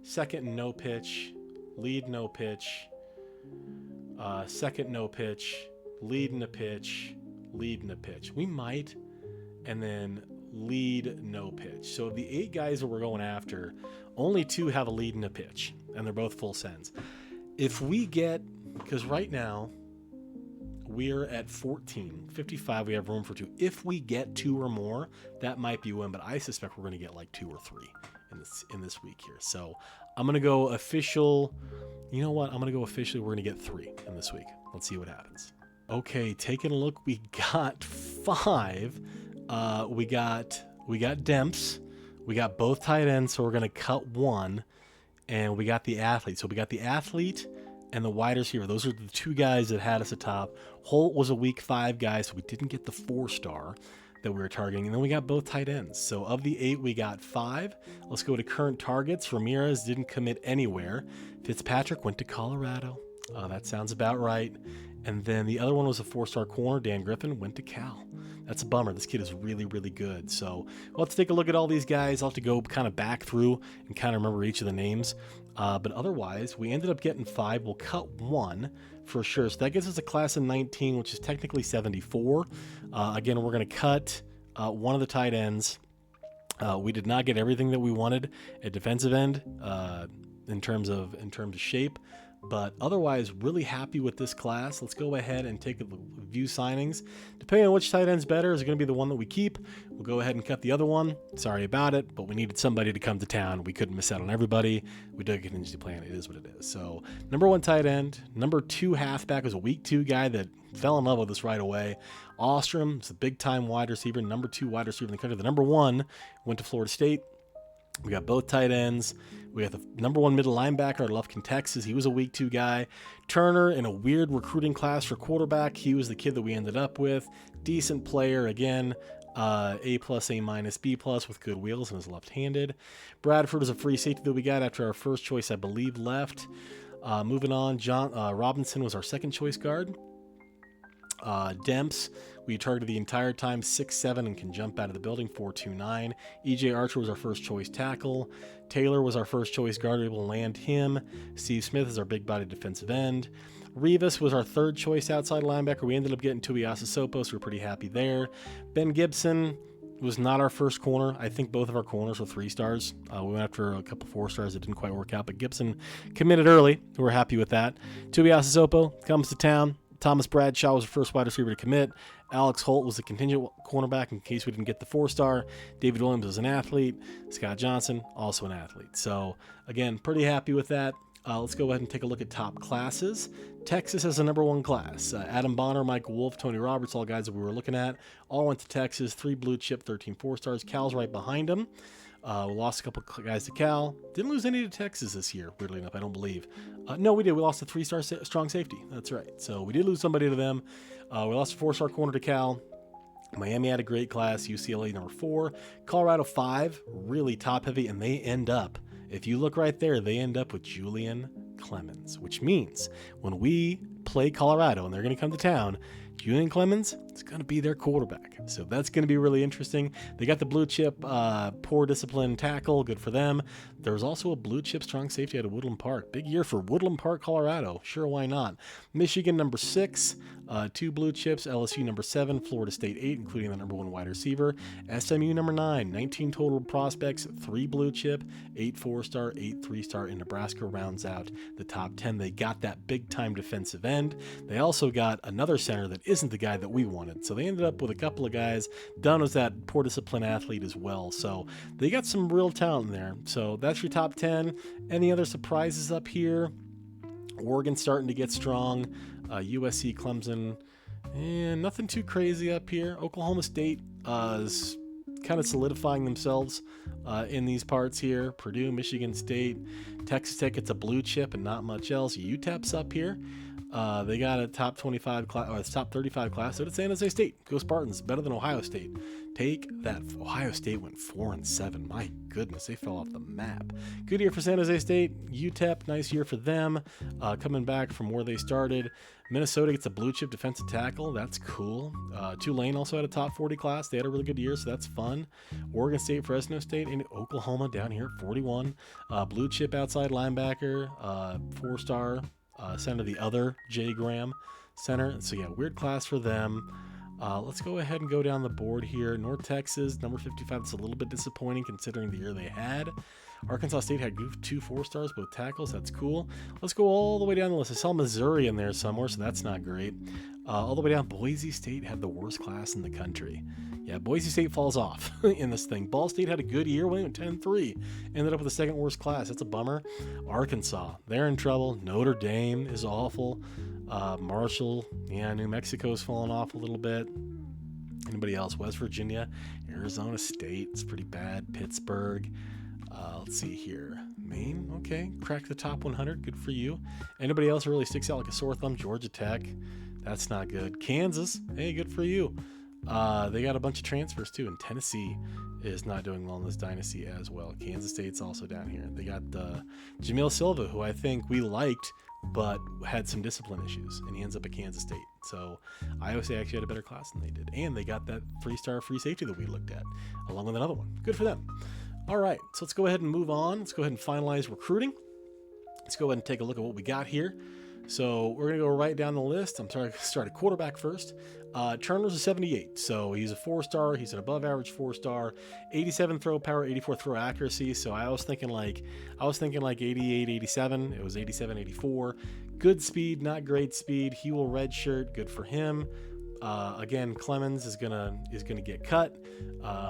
second and no pitch, lead, no pitch, second, no pitch, lead and a pitch, lead and a pitch. We might, and then lead, no pitch. So of the 8 guys that we're going after, only 2 have a lead and a pitch, and they're both full sends. If we get, because right now we're at 55, we have room for 2. If we get 2 or more, that might be one, but I suspect we're going to get like 2 or 3 in this week here. So I'm going to go official. You know what? I'm going to go officially. We're going to get 3 in this week. Let's see what happens. Okay, taking a look, we got 5. We got Demps. We got both tight ends, so we're going to cut 1. And we got the athlete. So we got the athlete and the wide receiver. Those are the 2 guys that had us atop. Holt was a week 5 guy, so we didn't get the 4-star that we were targeting. And then we got both tight ends. So of the 8, we got 5. Let's go to current targets. Ramirez didn't commit anywhere. Fitzpatrick went to Colorado. That sounds about right. And then the other one was a 4-star corner. Dan Griffin went to Cal. That's a bummer. This kid is really, really good. So let's take a look at all these guys. I'll have to go kind of back through and kind of remember each of the names. But otherwise, we ended up getting 5. We'll cut 1 for sure. So that gives us a class of 19, which is technically 74. Again, we're going to cut one of the tight ends. We did not get everything that we wanted at defensive end in terms of shape. But otherwise, really happy with this class. Let's go ahead and take a view signings. Depending on which tight end's better, is going to be the one that we keep. We'll go ahead and cut the other one. Sorry about it, but we needed somebody to come to town. We couldn't miss out on everybody. We did a contingency plan. It is what it is. So number 1 tight end. Number 2 halfback was a week 2 guy that fell in love with us right away. Ostrom is a big-time wide receiver, number 2 wide receiver in the country. The number 1 went to Florida State. We got both tight ends. We got the number 1 middle linebacker out of Lufkin, Texas. He was a week 2 guy. Turner, in a weird recruiting class for quarterback, he was the kid that we ended up with. Decent player, again, A+, A-, B+ with good wheels and is left-handed. Bradford is a free safety that we got after our first choice, I believe, left. Moving on, John Robinson was our second choice guard. Demps, we targeted the entire time, 6'7", and can jump out of the building, 4'2", E.J. Archer was our first choice tackle. Taylor was our first choice guard, able to land him. Steve Smith is our big body defensive end. Rivas was our third choice outside linebacker. We ended up getting Tuiasa Sopos, so we're pretty happy there. Ben Gibson was not our first corner. I think both of our corners were 3 stars. We went after a couple 4 stars that didn't quite work out, but Gibson committed early. We're happy with that. Tuiasa Sopo comes to town. Thomas Bradshaw was the first wide receiver to commit. Alex Holt was the contingent cornerback in case we didn't get the 4-star. David Williams was an athlete. Scott Johnson, also an athlete. So, again, pretty happy with that. Let's go ahead and take a look at top classes. Texas has a number 1 class. Adam Bonner, Michael Wolf, Tony Roberts, all guys that we were looking at. All went to Texas. 3 blue chip, 13 4-stars. Cal's right behind them. We lost a couple guys to Cal. Didn't lose any to Texas this year, weirdly enough, I don't believe. No, we did. We lost a 3-star strong safety. That's right. So we did lose somebody to them. We lost a 4-star corner to Cal. Miami had a great class. UCLA number 4. Colorado 5, really top-heavy, and they end up, if you look right there, they end up with Julian Clemens, which means when we play Colorado and they're going to come to town, Julian Clemens is going to be their quarterback. So that's going to be really interesting. They got the blue chip, poor discipline tackle. Good for them. There's also a blue chip strong safety out of Woodland Park. Big year for Woodland Park, Colorado. Sure, why not? Michigan number 6, 2 blue chips. LSU number 7, Florida State 8, including the number 1 wide receiver. SMU number 9, 19 total prospects, 3 blue chip, 8 4-star, 8 3-star. And Nebraska rounds out the top 10. They got that big time defensive end. They also got another center that isn't the guy that we wanted. So they ended up with a couple of guys. Dunn was that poor discipline athlete as well. So they got some real talent in there. So that's your top 10. Any other surprises up here? Oregon starting to get strong. USC, Clemson, and nothing too crazy up here. Oklahoma State is kind of solidifying themselves in these parts here. Purdue, Michigan State, Texas Tech, it's a blue chip and not much else. UTEP's up here. They got a top 25 class, or top 35 class. So did San Jose State. Go Spartans, better than Ohio State. Take that. Ohio State went 4-7. My goodness, they fell off the map. Good year for San Jose State. UTEP, nice year for them. Coming back from where they started. Minnesota gets a blue chip defensive tackle. That's cool. Tulane also had a top 40 class. They had a really good year, so that's fun. Oregon State, Fresno State, and Oklahoma down here at 41. Blue chip outside linebacker, 4-star center, the other Jay Graham center. So yeah, weird class for them. Let's go ahead and go down the board here. North Texas, number 55. It's a little bit disappointing considering the year they had. Arkansas State had 2 4-stars, both tackles. That's cool. Let's go all the way down the list. I saw Missouri in there somewhere, so that's not great. All the way down, Boise State had the worst class in the country. Yeah, Boise State falls off in this thing. Ball State had a good year, went 10-3. Ended up with the second worst class. That's a bummer. Arkansas, they're in trouble. Notre Dame is awful. Marshall, yeah, New Mexico's fallen off a little bit. Anybody else? West Virginia, Arizona State, it's pretty bad. Pittsburgh. Let's see here. Maine, okay, cracked the top 100. Good for you. Anybody else who really sticks out like a sore thumb? Georgia Tech, that's not good. Kansas, hey, good for you. They got a bunch of transfers too, and Tennessee is not doing well in this dynasty as well. Kansas State's also down here. They got Jamil Silva, who I think we liked, but had some discipline issues, and he ends up at Kansas State. So Iowa State actually had a better class than they did, and they got that 3-star free safety that we looked at, along with another one. Good for them. All right, so let's go ahead and move on. Let's go ahead and finalize recruiting. Let's go ahead and take a look at what we got here. So we're going to go right down the list. I'm sorry, start at quarterback first. Turner's a 78, so he's a 4-star. He's an above-average 4-star. 87 throw power, 84 throw accuracy. So I was thinking like 88, 87. It was 87, 84. Good speed, not great speed. He will redshirt. Good for him. Again, Clemens is gonna get cut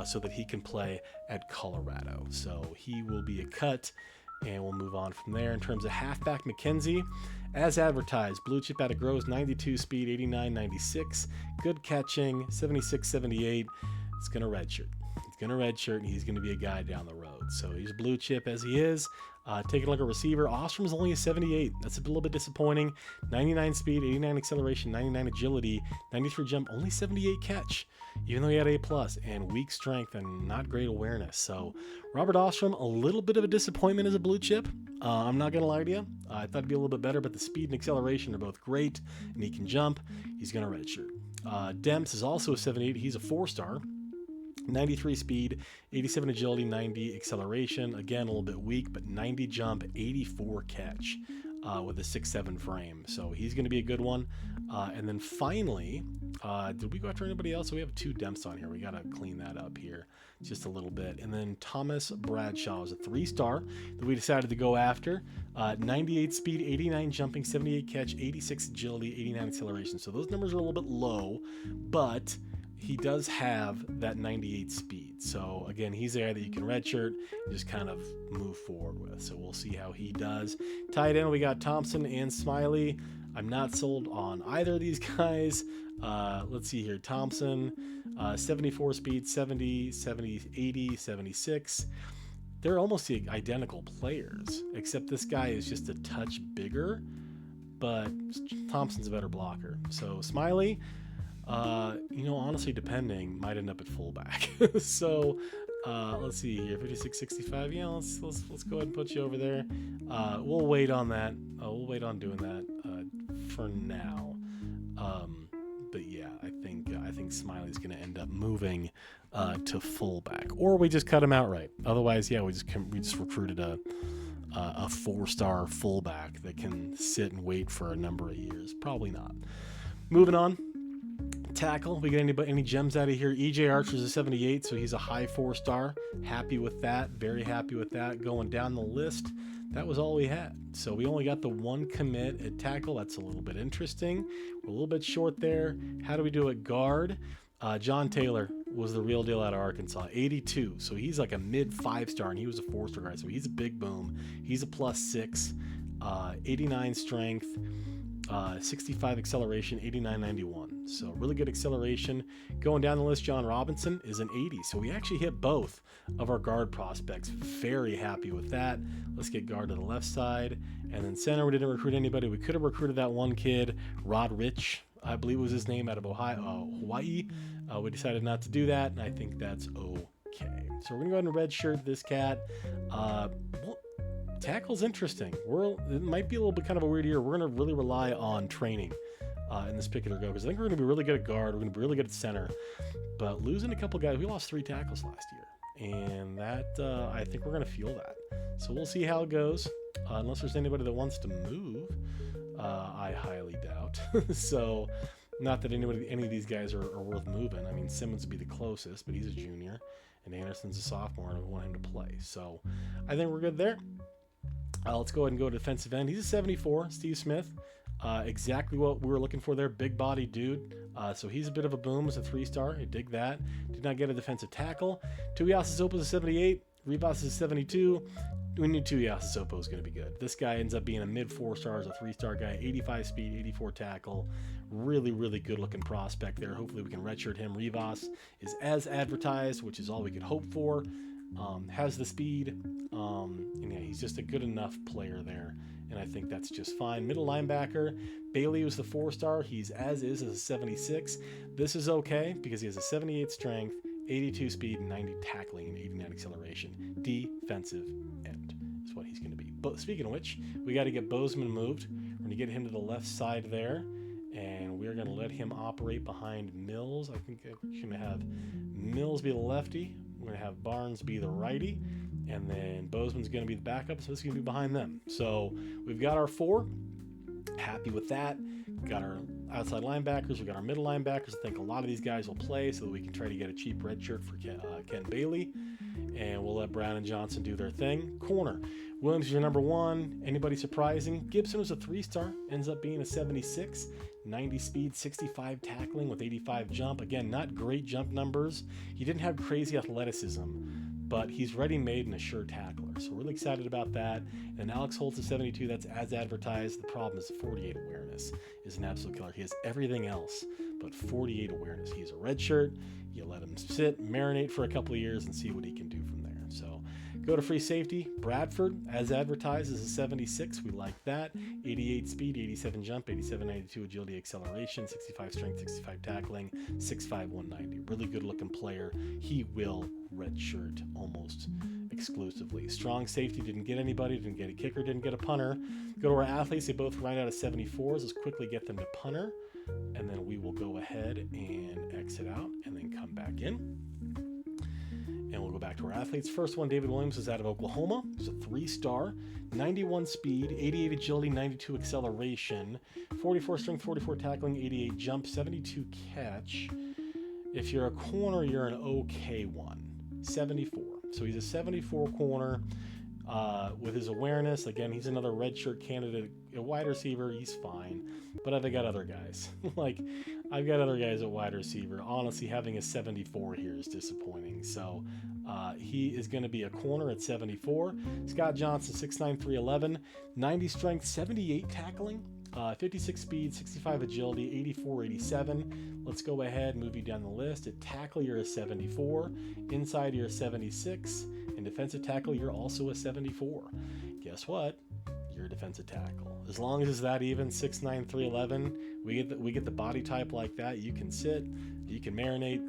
so that he can play at Colorado. So he will be a cut. And we'll move on from there. In terms of halfback, McKenzie, as advertised, blue chip out of Groves, 92 speed, 89, 96. Good catching, 76, 78. It's going to redshirt. He's going to redshirt, and he's going to be a guy down the road. So he's blue chip as he is. Taking a look at receiver, Ostrom's only a 78. That's a little bit disappointing. 99 speed, 89 acceleration, 99 agility, 93 jump, only 78 catch, even though he had A+, and weak strength and not great awareness. So Robert Ostrom, a little bit of a disappointment as a blue chip. I'm not going to lie to you. I thought he'd be a little bit better, but the speed and acceleration are both great, and he can jump. He's going to redshirt. Demps is also a 78. He's a 4-star. 93 speed, 87 agility, 90 acceleration. Again, a little bit weak, but 90 jump, 84 catch with a 6'7" frame. So he's going to be a good one. And then finally, did we go after anybody else? So we have 2 Demps on here. We got to clean that up here just a little bit. And then Thomas Bradshaw is a 3-star that we decided to go after. 98 speed, 89 jumping, 78 catch, 86 agility, 89 acceleration. So those numbers are a little bit low, but he does have that 98 speed. So again, he's a guy that you can redshirt, just kind of move forward with. So we'll see how he does. Tight end, we got Thompson and Smiley. I'm not sold on either of these guys. Let's see here. Thompson, 74 speed, 70, 80, 76. They're almost the identical players, except this guy is just a touch bigger, but Thompson's a better blocker. So Smiley, honestly, depending, might end up at fullback. So let's see here, 56, 65. Yeah, let's go ahead and put you over there. We'll wait on that. We'll wait on doing that for now. But yeah, I think Smiley's going to end up moving to fullback, or we just cut him outright. Otherwise, yeah, we just recruited a 4-star fullback that can sit and wait for a number of years. Probably not. Moving on. tackle, we get any gems out of here. EJ Archer's a 78, so he's a high 4-star. Happy with that. Very happy with that. Going down the list, that was all we had. So we only got the one commit at tackle. That's a little bit interesting. We're a little bit short there. How do we do at guard? John Taylor was the real deal out of Arkansas, 82. So he's like a mid 5-star, and he was a 4-star guy. So he's a big boom. He's a +6, 89 strength, 65 acceleration, 89.91. So really good acceleration. Going down the list, John Robinson is an 80. So we actually hit both of our guard prospects. Very happy with that. Let's get guard to the left side. And then center, we didn't recruit anybody. We could have recruited that one kid, Rod Rich, I believe was his name, out of Hawaii. We decided not to do that, and I think that's okay. So we're going to go ahead and redshirt this cat. Tackle's interesting. It might be a little bit kind of a weird year. We're going to really rely on training in this pick it or go, because I think we're going to be really good at guard. We're going to be really good at center. But losing a couple guys, we lost 3 tackles last year, and that I think we're going to feel that. So we'll see how it goes. Unless there's anybody that wants to move, I highly doubt. So not that any of these guys are worth moving. I mean, Simmons would be the closest, but he's a junior, and Anderson's a sophomore, and we want him to play. So I think we're good there. Let's go ahead and go to defensive end. He's a 74, Steve Smith. Exactly what we were looking for there. Big body dude. So he's a bit of a boom as a 3-star. I dig that. Did not get a defensive tackle. Tuiasosopo's a 78. Rivas is a 72. We knew Tuiasosopo was going to be good. This guy ends up being a mid 4-star, as a 3-star guy. 85 speed, 84 tackle. Really, really good looking prospect there. Hopefully we can redshirt him. Rivas is as advertised, which is all we could hope for. Has the speed, and yeah, he's just a good enough player there, and I think that's just fine. Middle linebacker, Bailey was the 4-star. He's as a 76. This is okay because he has a 78 strength, 82 speed, 90 tackling, and 89 acceleration. Defensive end is what he's going to be. But speaking of which, we got to get Bozeman moved. We're going to get him to the left side there, and we're going to let him operate behind Mills. I think we're going to have Mills be the lefty. We're going to have Barnes be the righty, and then Bozeman's going to be the backup, so this is going to be behind them. So we've got our 4. Happy with that. We've got our outside linebackers. We've got our middle linebackers. I think a lot of these guys will play so that we can try to get a cheap red shirt for Ken Bailey, and we'll let Brown and Johnson do their thing. Corner, Williams is your number 1. Anybody surprising? Gibson was a 3-star, ends up being a 76. 90 speed, 65 tackling with 85 jump. Again, not great jump numbers. He didn't have crazy athleticism, but he's ready-made and a sure tackler. So we're really excited about that. And Alex Holt's a 72. That's as advertised. The problem is 48 awareness is an absolute killer. He has everything else, but 48 awareness. He's a red shirt. You let him sit, marinate for a couple of years, and see what he can do from there. So go to free safety. Bradford, as advertised, is a 76. We like that. 88 speed, 87 jump, 87, 92 agility, acceleration, 65 strength, 65 tackling, 6'5", 190. Really good looking player. He will redshirt almost exclusively. Strong safety, didn't get anybody, didn't get a kicker, didn't get a punter. Go to our athletes. They both right out of 74s. Let's quickly get them to punter, and then we will go ahead and exit out and then come back in. And we'll go back to our athletes. First one, David Williams, is out of Oklahoma. He's a 3-star, 91 speed, 88 agility, 92 acceleration, 44 strength, 44 tackling, 88 jump, 72 catch. If you're a corner, you're an okay one. 74. So he's a 74 corner with his awareness. Again, he's another redshirt candidate. A wide receiver, he's fine. But I've got other guys. I've got other guys at wide receiver. Honestly, having a 74 here is disappointing. So he is going to be a corner at 74. Scott Johnson, 6'9", 311, 90 strength, 78 tackling, 56 speed, 65 agility, 84, 87. Let's go ahead, move you down the list. At tackle, you're a 74. Inside, you're a 76. In defensive tackle, you're also a 74. Guess what? You're a defensive tackle. As long as it's that even, 6'9", 311, we get the body type like that. You can sit, you can marinate,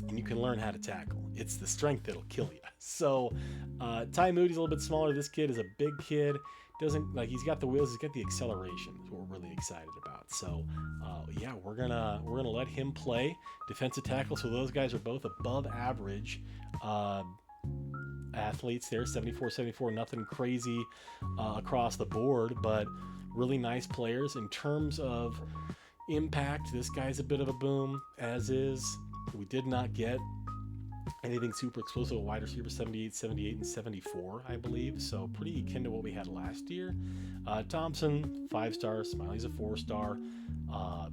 and you can learn how to tackle. It's the strength that'll kill you. So Ty Moody's a little bit smaller. This kid is a big kid. He's got the wheels, he's got the acceleration. Is what we're really excited about. So yeah, we're gonna let him play defensive tackle. So those guys are both above average athletes there. 74, nothing crazy across the board, but really nice players. In terms of Impact, this guy's a bit of a boom, as is. We did not get anything super explosive. A wide receiver, 78, 78, and 74, I believe. So pretty akin to what we had last year. Thompson, 5-star. Smiley's a 4-star.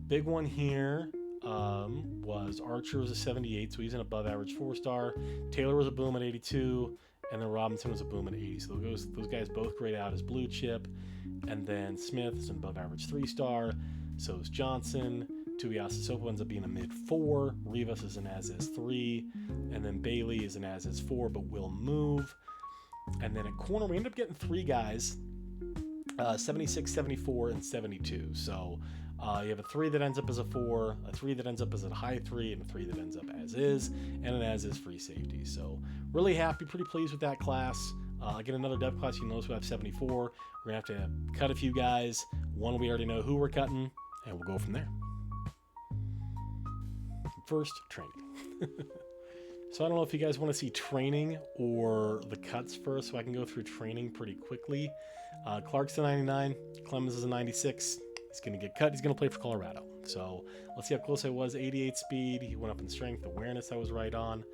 Big one here was Archer was a 78, so he's an above average 4-star. Taylor was a boom at 82, and then Robinson was a boom at 80. So those guys both grade out as blue chip. And then Smith is an above average 3-star. So is Johnson. Tuiasosopo ends up being a mid-4. Rivas is an as-is 3. And then Bailey is an as-is 4, but will move. And then at corner, we end up getting 3 guys, 76, 74, and 72. So you have a 3 that ends up as a 4, a 3 that ends up as a high 3, and a 3 that ends up as is, and an as-is free safety. So really happy, pretty pleased with that class. Again, another depth class, you notice we have 74. We're going to have to cut a few guys. One, we already know who we're cutting, and we'll go from there. First, training. So I don't know if you guys want to see training or the cuts first, so I can go through training pretty quickly. Clark's a 99. Clemens is a 96. He's going to get cut. He's going to play for Colorado. So let's see how close I was. 88 speed. He went up in strength. Awareness, I was right on.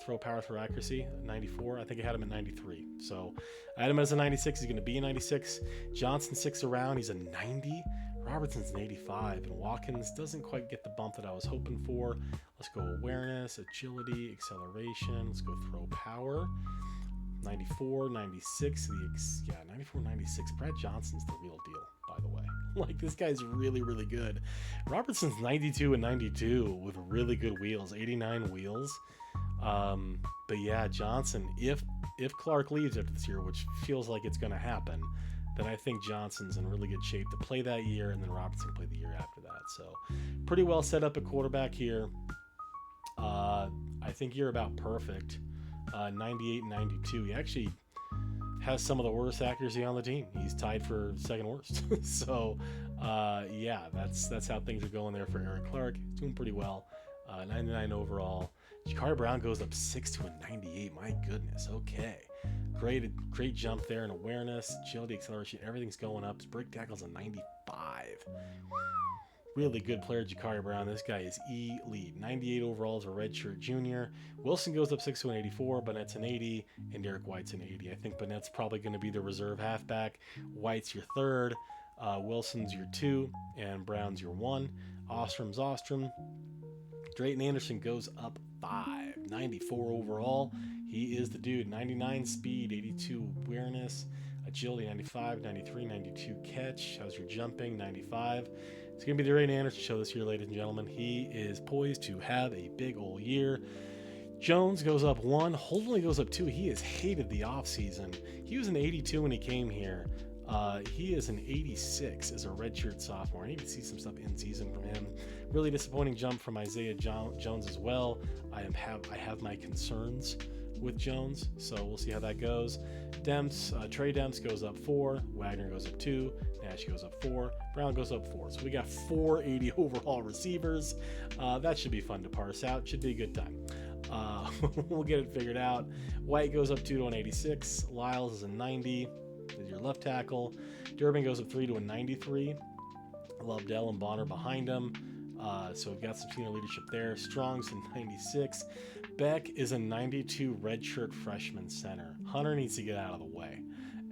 Throw power, throw accuracy, 94. I think I had him at 93. So I had him as a 96. He's going to be a 96. Johnson 6 around. He's a 90. Robertson's an 85. And Watkins doesn't quite get the bump that I was hoping for. Let's go awareness, agility, acceleration. Let's go throw power. 94, 96. 94, 96. Brad Johnson's the real deal, by the way. Like, this guy's really, really good. Robertson's 92 and 92 with really good wheels, 89 wheels. But yeah, Johnson, if Clark leaves after this year, which feels like it's going to happen, then I think Johnson's in really good shape to play that year, and then Robertson can play the year after that. So pretty well set up at quarterback here. I think you're about perfect. 98 and 92. He actually has some of the worst accuracy on the team. He's tied for second worst. So yeah, that's how things are going there for Eric Clark. He's doing pretty well. 99 overall. Jakari Brown goes up 6 to a 98. My goodness. Okay. Great jump there in awareness, agility, acceleration. Everything's going up. His break tackle's a 95. Really good player, Jakari Brown. This guy is elite. 98 overall as a redshirt junior. Wilson goes up 6 to an 84. Bennett's an 80, and Derek White's an 80. I think Bennett's probably going to be the reserve halfback. White's your 3rd. Wilson's your 2, and Brown's your 1. Ostrom's Ostrom. Drayton Anderson goes up 5. 94 overall. He is the dude. 99 speed, 82 awareness, agility 95, 93, 92 catch. How's your jumping? 95. It's going to be the Drayton Anderson show this year, ladies and gentlemen. He is poised to have a big old year. Jones goes up 1. Holden goes up 2. He has hated the offseason. He was an 82 when he came here. He is an 86 as a redshirt sophomore. I need to see some stuff in season from him. Really disappointing jump from Isaiah Jones as well. I have my concerns with Jones, so we'll see how that goes. Trey Demps goes up 4. Wagner goes up 2. Nash goes up 4. Brown goes up 4. So we got 4 80 overall receivers. That should be fun to parse out. Should be a good time. We'll get it figured out. White goes up 2 to an 86. Lyles is a 90. Is your left tackle. Durbin goes up 3 to a 93. Lovedell and Bonner behind him. So we've got some senior leadership there. Strong's a 96. Beck is a 92 redshirt freshman center. Hunter needs to get out of the way.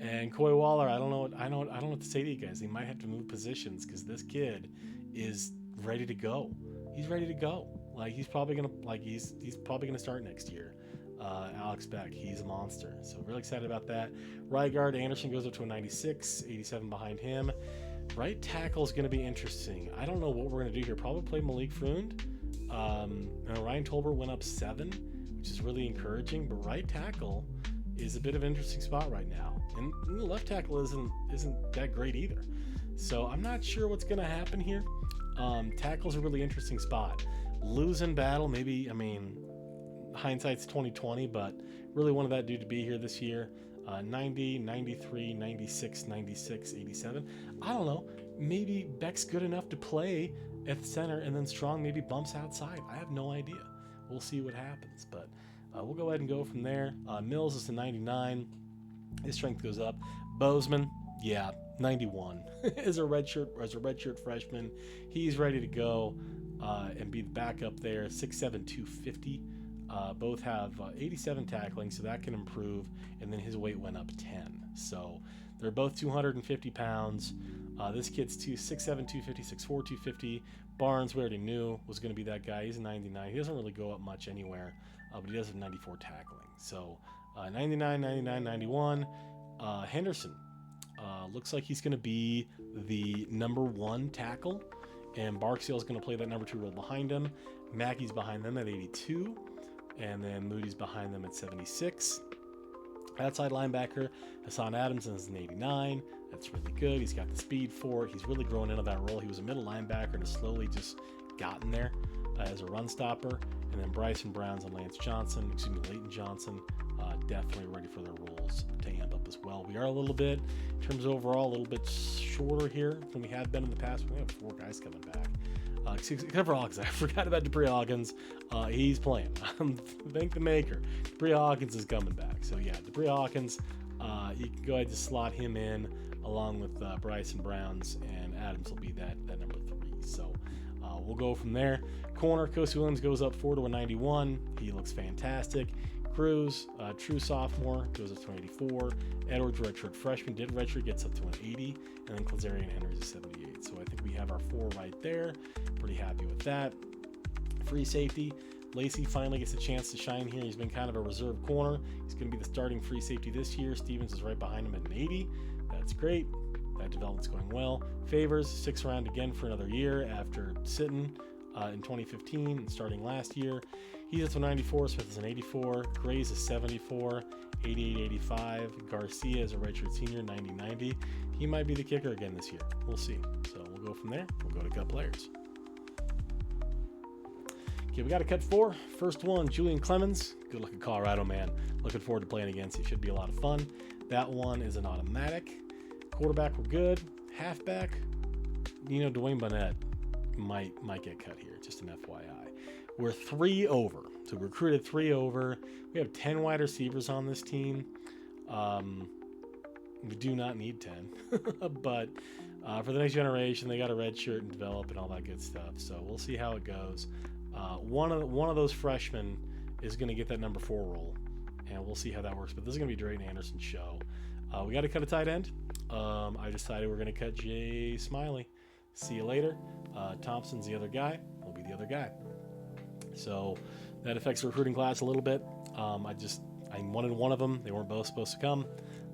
And Coy Waller, I don't know what to say to you guys. He might have to move positions because this kid is ready to go. He's ready to go. Like he's probably gonna start next year. Alex Beck, he's a monster. So really excited about that. Right guard Anderson goes up to a 96, 87 behind him. Right tackle is going to be interesting. I don't know what we're going to do here. Probably play Malik Freund. Ryan Tolbert went up 7, which is really encouraging. But right tackle is a bit of an interesting spot right now, and the left tackle isn't that great either. So I'm not sure what's going to happen here. Tackle's a really interesting spot. Losing battle, maybe. I mean, hindsight's 2020, but really wanted that dude to be here this year. 90, 93, 96, 96, 87. I don't know. Maybe Beck's good enough to play at the center, and then Strong maybe bumps outside. I have no idea. We'll see what happens, but we'll go ahead and go from there. Mills is the 99. His strength goes up. Bozeman, yeah, 91 as a redshirt freshman. He's ready to go and be the backup there. 6'7", 250. Both have 87 tackling, so that can improve. And then his weight went up 10. So they're both 250 pounds. This kid's 6'7", 250, 6'4", 250. Barnes, we already knew, was going to be that guy. He's a 99. He doesn't really go up much anywhere, but he does have 94 tackling. So 99, 99, 91. Henderson looks like he's going to be the number 1 tackle, and Barksdale's going to play that number 2 role behind him. Mackey's behind them at 82, and then Moody's behind them at 76. Outside linebacker, Hassan Adamson is an 89. That's really good. He's got the speed for it. He's really grown into that role. He was a middle linebacker and has slowly just gotten there as a run stopper. And then Bryson Brown's and Leighton Johnson, definitely ready for their roles to amp up as well. We are a little bit, in terms of overall, a little bit shorter here than we have been in the past. We have 4 guys coming back. Except for Hawkins. I forgot about Dupree Hawkins. He's playing. Thank the maker. Dupree Hawkins is coming back. So yeah, Dupree Hawkins, you can go ahead and slot him in along with Bryson Browns, and Adams will be that number 3. So we'll go from there. Corner, Kosi Williams goes up 4 to a 91. He looks fantastic. Cruz, true sophomore, goes up to an 84. Edwards, redshirt freshman, did redshirt, gets up to an 80. And then Klazarian Henry's a 78. So I think we have our 4 right there. Pretty happy with that. Free safety. Lacey finally gets a chance to shine here. He's been kind of a reserve corner. He's going to be the starting free safety this year. Stevens is right behind him at an 80. That's great. That development's going well. Favors, 6th round again for another year after sitting in 2015 and starting last year. He's at 94. Smith is an 84. Gray's a 74. 88, 85. Garcia is a redshirt senior, 90, 90. He might be the kicker again this year. We'll see. So we'll go from there. We'll go to cut players. Okay, we got to cut 4. First one, Julian Clemens. Good looking Colorado man. Looking forward to playing against. He should be a lot of fun. That one is an automatic. Quarterback, we're good. Halfback, Dwayne Burnett might get cut here. Just an FYI. We're 3 over. So we recruited 3 over. We have 10 wide receivers on this team. We do not need 10. But for the next generation, they got a red shirt and develop and all that good stuff. So we'll see how it goes. One of those freshmen is going to get that number 4 role, and we'll see how that works. But this is going to be Drayton Anderson's show. We got to cut a tight end. I decided we're going to cut Jay Smiley. See you later. Thompson's the other guy. Will be the other guy. So that affects the recruiting class a little bit. I wanted one of them. They weren't both supposed to come.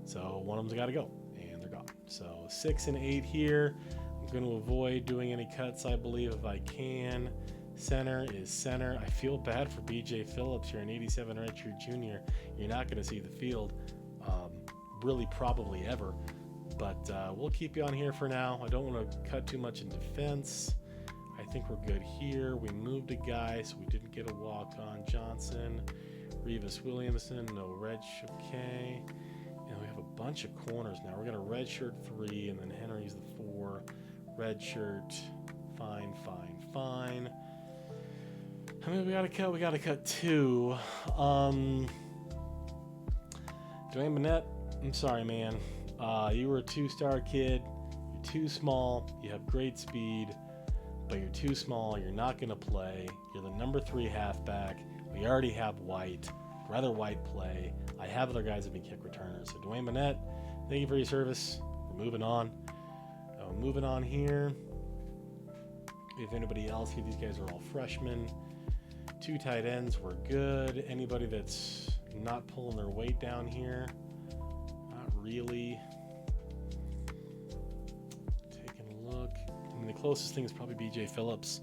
So one of them's got to go, and they're gone. So 6 and 8 here. I'm going to avoid doing any cuts, I believe, if I can. Center is center. I feel bad for BJ Phillips. You're an 87 redshirt junior. You're not going to see the field really probably ever. But we'll keep you on here for now. I don't want to cut too much in defense. I think we're good here. We moved a guy, so we didn't get a walk-on. Johnson, Revis Williamson, no red. Okay. And we have a bunch of corners now. We're going to redshirt 3, and then Henry's the 4. Redshirt. Fine. How many we got to cut? We got to cut 2. Dwayne Burnett, I'm sorry, man. You were a 2-star kid. You're too small. You have great speed, but you're too small. You're not going to play. You're the number 3 halfback. We already have White. Rather White play. I have other guys that can kick returners. So Dwayne Burnett, thank you for your service. We're moving on. Moving on here. If anybody else here, these guys are all freshmen. 2 tight ends, we're good. Anybody that's not pulling their weight down here? Not really. Taking a look. I mean, the closest thing is probably BJ Phillips.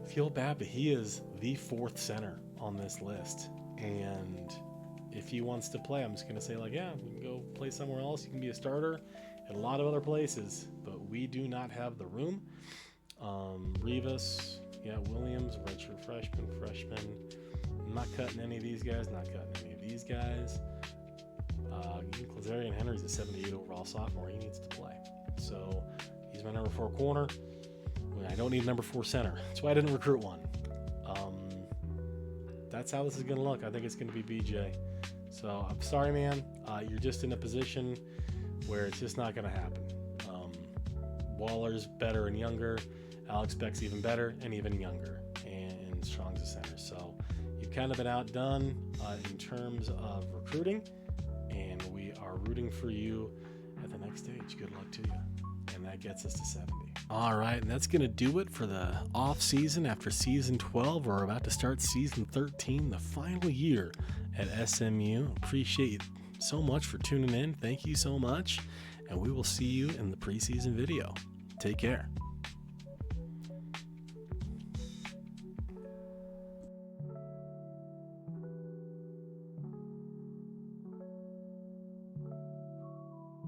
I feel bad, but he is the 4th center on this list. And if he wants to play, I'm just going to say, yeah, you can go play somewhere else. You can be a starter at a lot of other places, but we do not have the room. Rivas, Williams, redshirt freshman. I'm not cutting any of these guys, Klazarian Henry's a 78 overall sophomore. He needs to play. So he's my number 4 corner. I don't need number 4 center. That's why I didn't recruit one. That's how this is going to look. I think it's going to be BJ. So I'm sorry, man. You're just in a position where it's just not going to happen. Waller's better and younger. Alex Beck's even better and even younger. And Strong's a center. So you've kind of been outdone in terms of recruiting. And we are rooting for you at the next stage. Good luck to you. And that gets us to 70. All right, and that's going to do it for the off season after season 12. We're about to start season 13, the final year at SMU. Appreciate you so much for tuning in. Thank you so much. And we will see you in the preseason video. Take care.